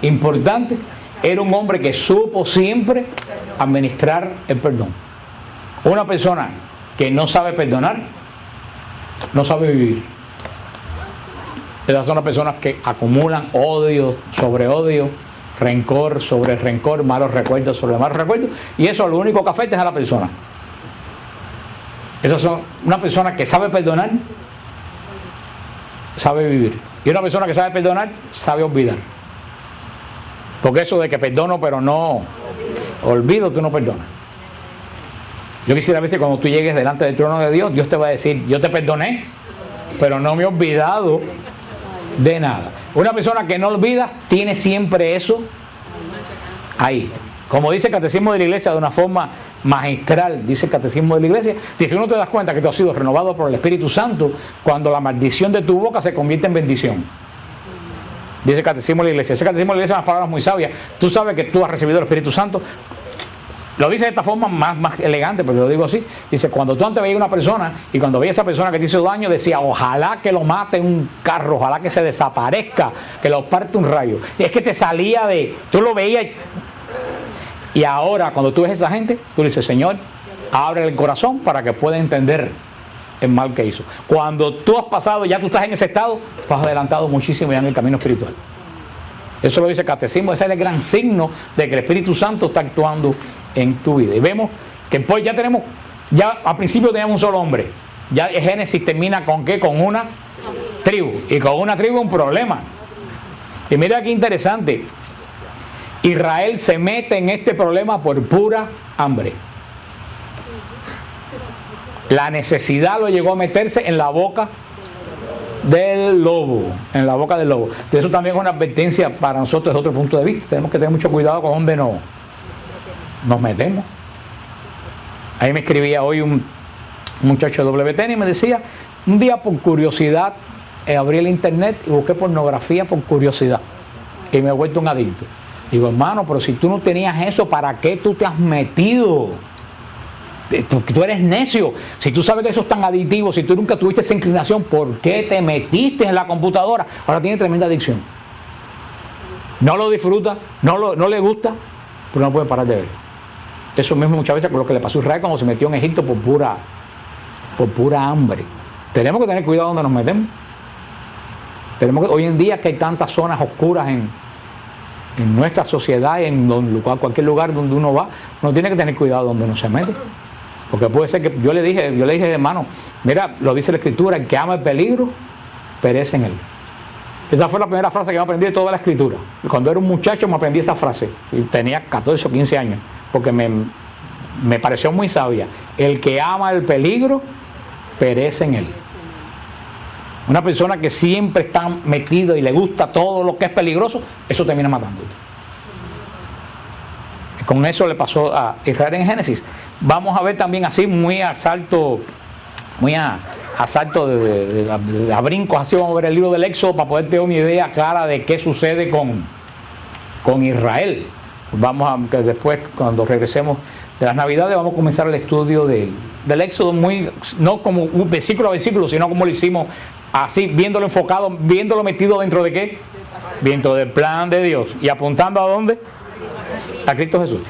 importante, era un hombre que supo siempre administrar el perdón. Una persona que no sabe perdonar no sabe vivir. Esas son las personas que acumulan odio sobre odio, rencor sobre rencor, malos recuerdos sobre malos recuerdos, y eso lo único que afecta es a la persona. Esas son una persona que sabe perdonar, sabe vivir. Y una persona que sabe perdonar, sabe olvidar. Porque eso de que perdono pero no olvido, tú no perdonas. Yo quisiera ver si cuando tú llegues delante del trono de Dios, Dios te va a decir, yo te perdoné, pero no me he olvidado de nada. Una persona que no olvida tiene siempre eso ahí. Como dice el Catecismo de la Iglesia de una forma magistral, dice el Catecismo de la Iglesia, dice, uno te das cuenta que tú has sido renovado por el Espíritu Santo cuando la maldición de tu boca se convierte en bendición. Dice el Catecismo de la Iglesia. Ese Catecismo de la Iglesia es unas palabras muy sabias. Tú sabes que tú has recibido el Espíritu Santo. Lo dice de esta forma más elegante, pero lo digo así. Dice, cuando tú antes veías una persona y cuando veías a esa persona que te hizo daño, decía, ojalá que lo mate un carro, ojalá que se desaparezca, que lo parte un rayo. Y es que te salía tú lo veías. Y ahora, cuando tú ves a esa gente, tú le dices, Señor, abre el corazón para que pueda entender el mal que hizo. Cuando tú has pasado, ya tú estás en ese estado, tú has adelantado muchísimo ya en el camino espiritual. Eso lo dice el Catecismo, ese es el gran signo de que el Espíritu Santo está actuando en tu vida. Y vemos que pues ya al principio teníamos un solo hombre. Ya Génesis termina con ¿qué? Con una tribu. Y con una tribu un problema. Y mira qué interesante. Israel se mete en este problema por pura hambre. La necesidad lo llegó a meterse en la boca del lobo, en la boca del lobo. De eso también es una advertencia para nosotros desde otro punto de vista. Tenemos que tener mucho cuidado con dónde nos metemos. Ahí me escribía hoy un muchacho de WTN y me decía, un día por curiosidad abrí el internet y busqué pornografía por curiosidad y me he vuelto un adicto. Digo, hermano, pero si tú no tenías eso, ¿para qué tú te has metido? Porque tú eres necio. Si tú sabes que eso es tan adictivo, si tú nunca tuviste esa inclinación, ¿por qué te metiste en la computadora? Ahora tiene tremenda adicción. No lo disfruta, no le gusta, pero no puede parar de ver. Eso mismo muchas veces con lo que le pasó a Israel cuando se metió en Egipto por pura hambre. Tenemos que tener cuidado donde nos metemos.
Hoy en día que hay tantas zonas oscuras en nuestra sociedad, cualquier lugar donde uno va, uno tiene que tener cuidado donde uno se mete. Porque puede ser que yo le dije, hermano, mira, lo dice la Escritura, el que ama el peligro, perece en él. Esa fue la primera frase que me aprendí de toda la Escritura. Cuando era un muchacho me aprendí esa frase, y tenía 14 o 15 años, porque me pareció muy sabia. El que ama el peligro, perece en él. Una persona que siempre está metida y le gusta todo lo que es peligroso, eso termina matándote. Con eso le pasó a Israel en Génesis. Vamos a ver también así, muy a salto a brincos, así vamos a ver el libro del Éxodo para poder tener una idea clara de qué sucede con Israel. Que después, cuando regresemos de las Navidades, vamos a comenzar el estudio del Éxodo, no como un versículo a versículo, sino como lo hicimos así, viéndolo enfocado, viéndolo metido dentro de qué, dentro del plan de Dios, y apuntando a dónde, a Cristo Jesús.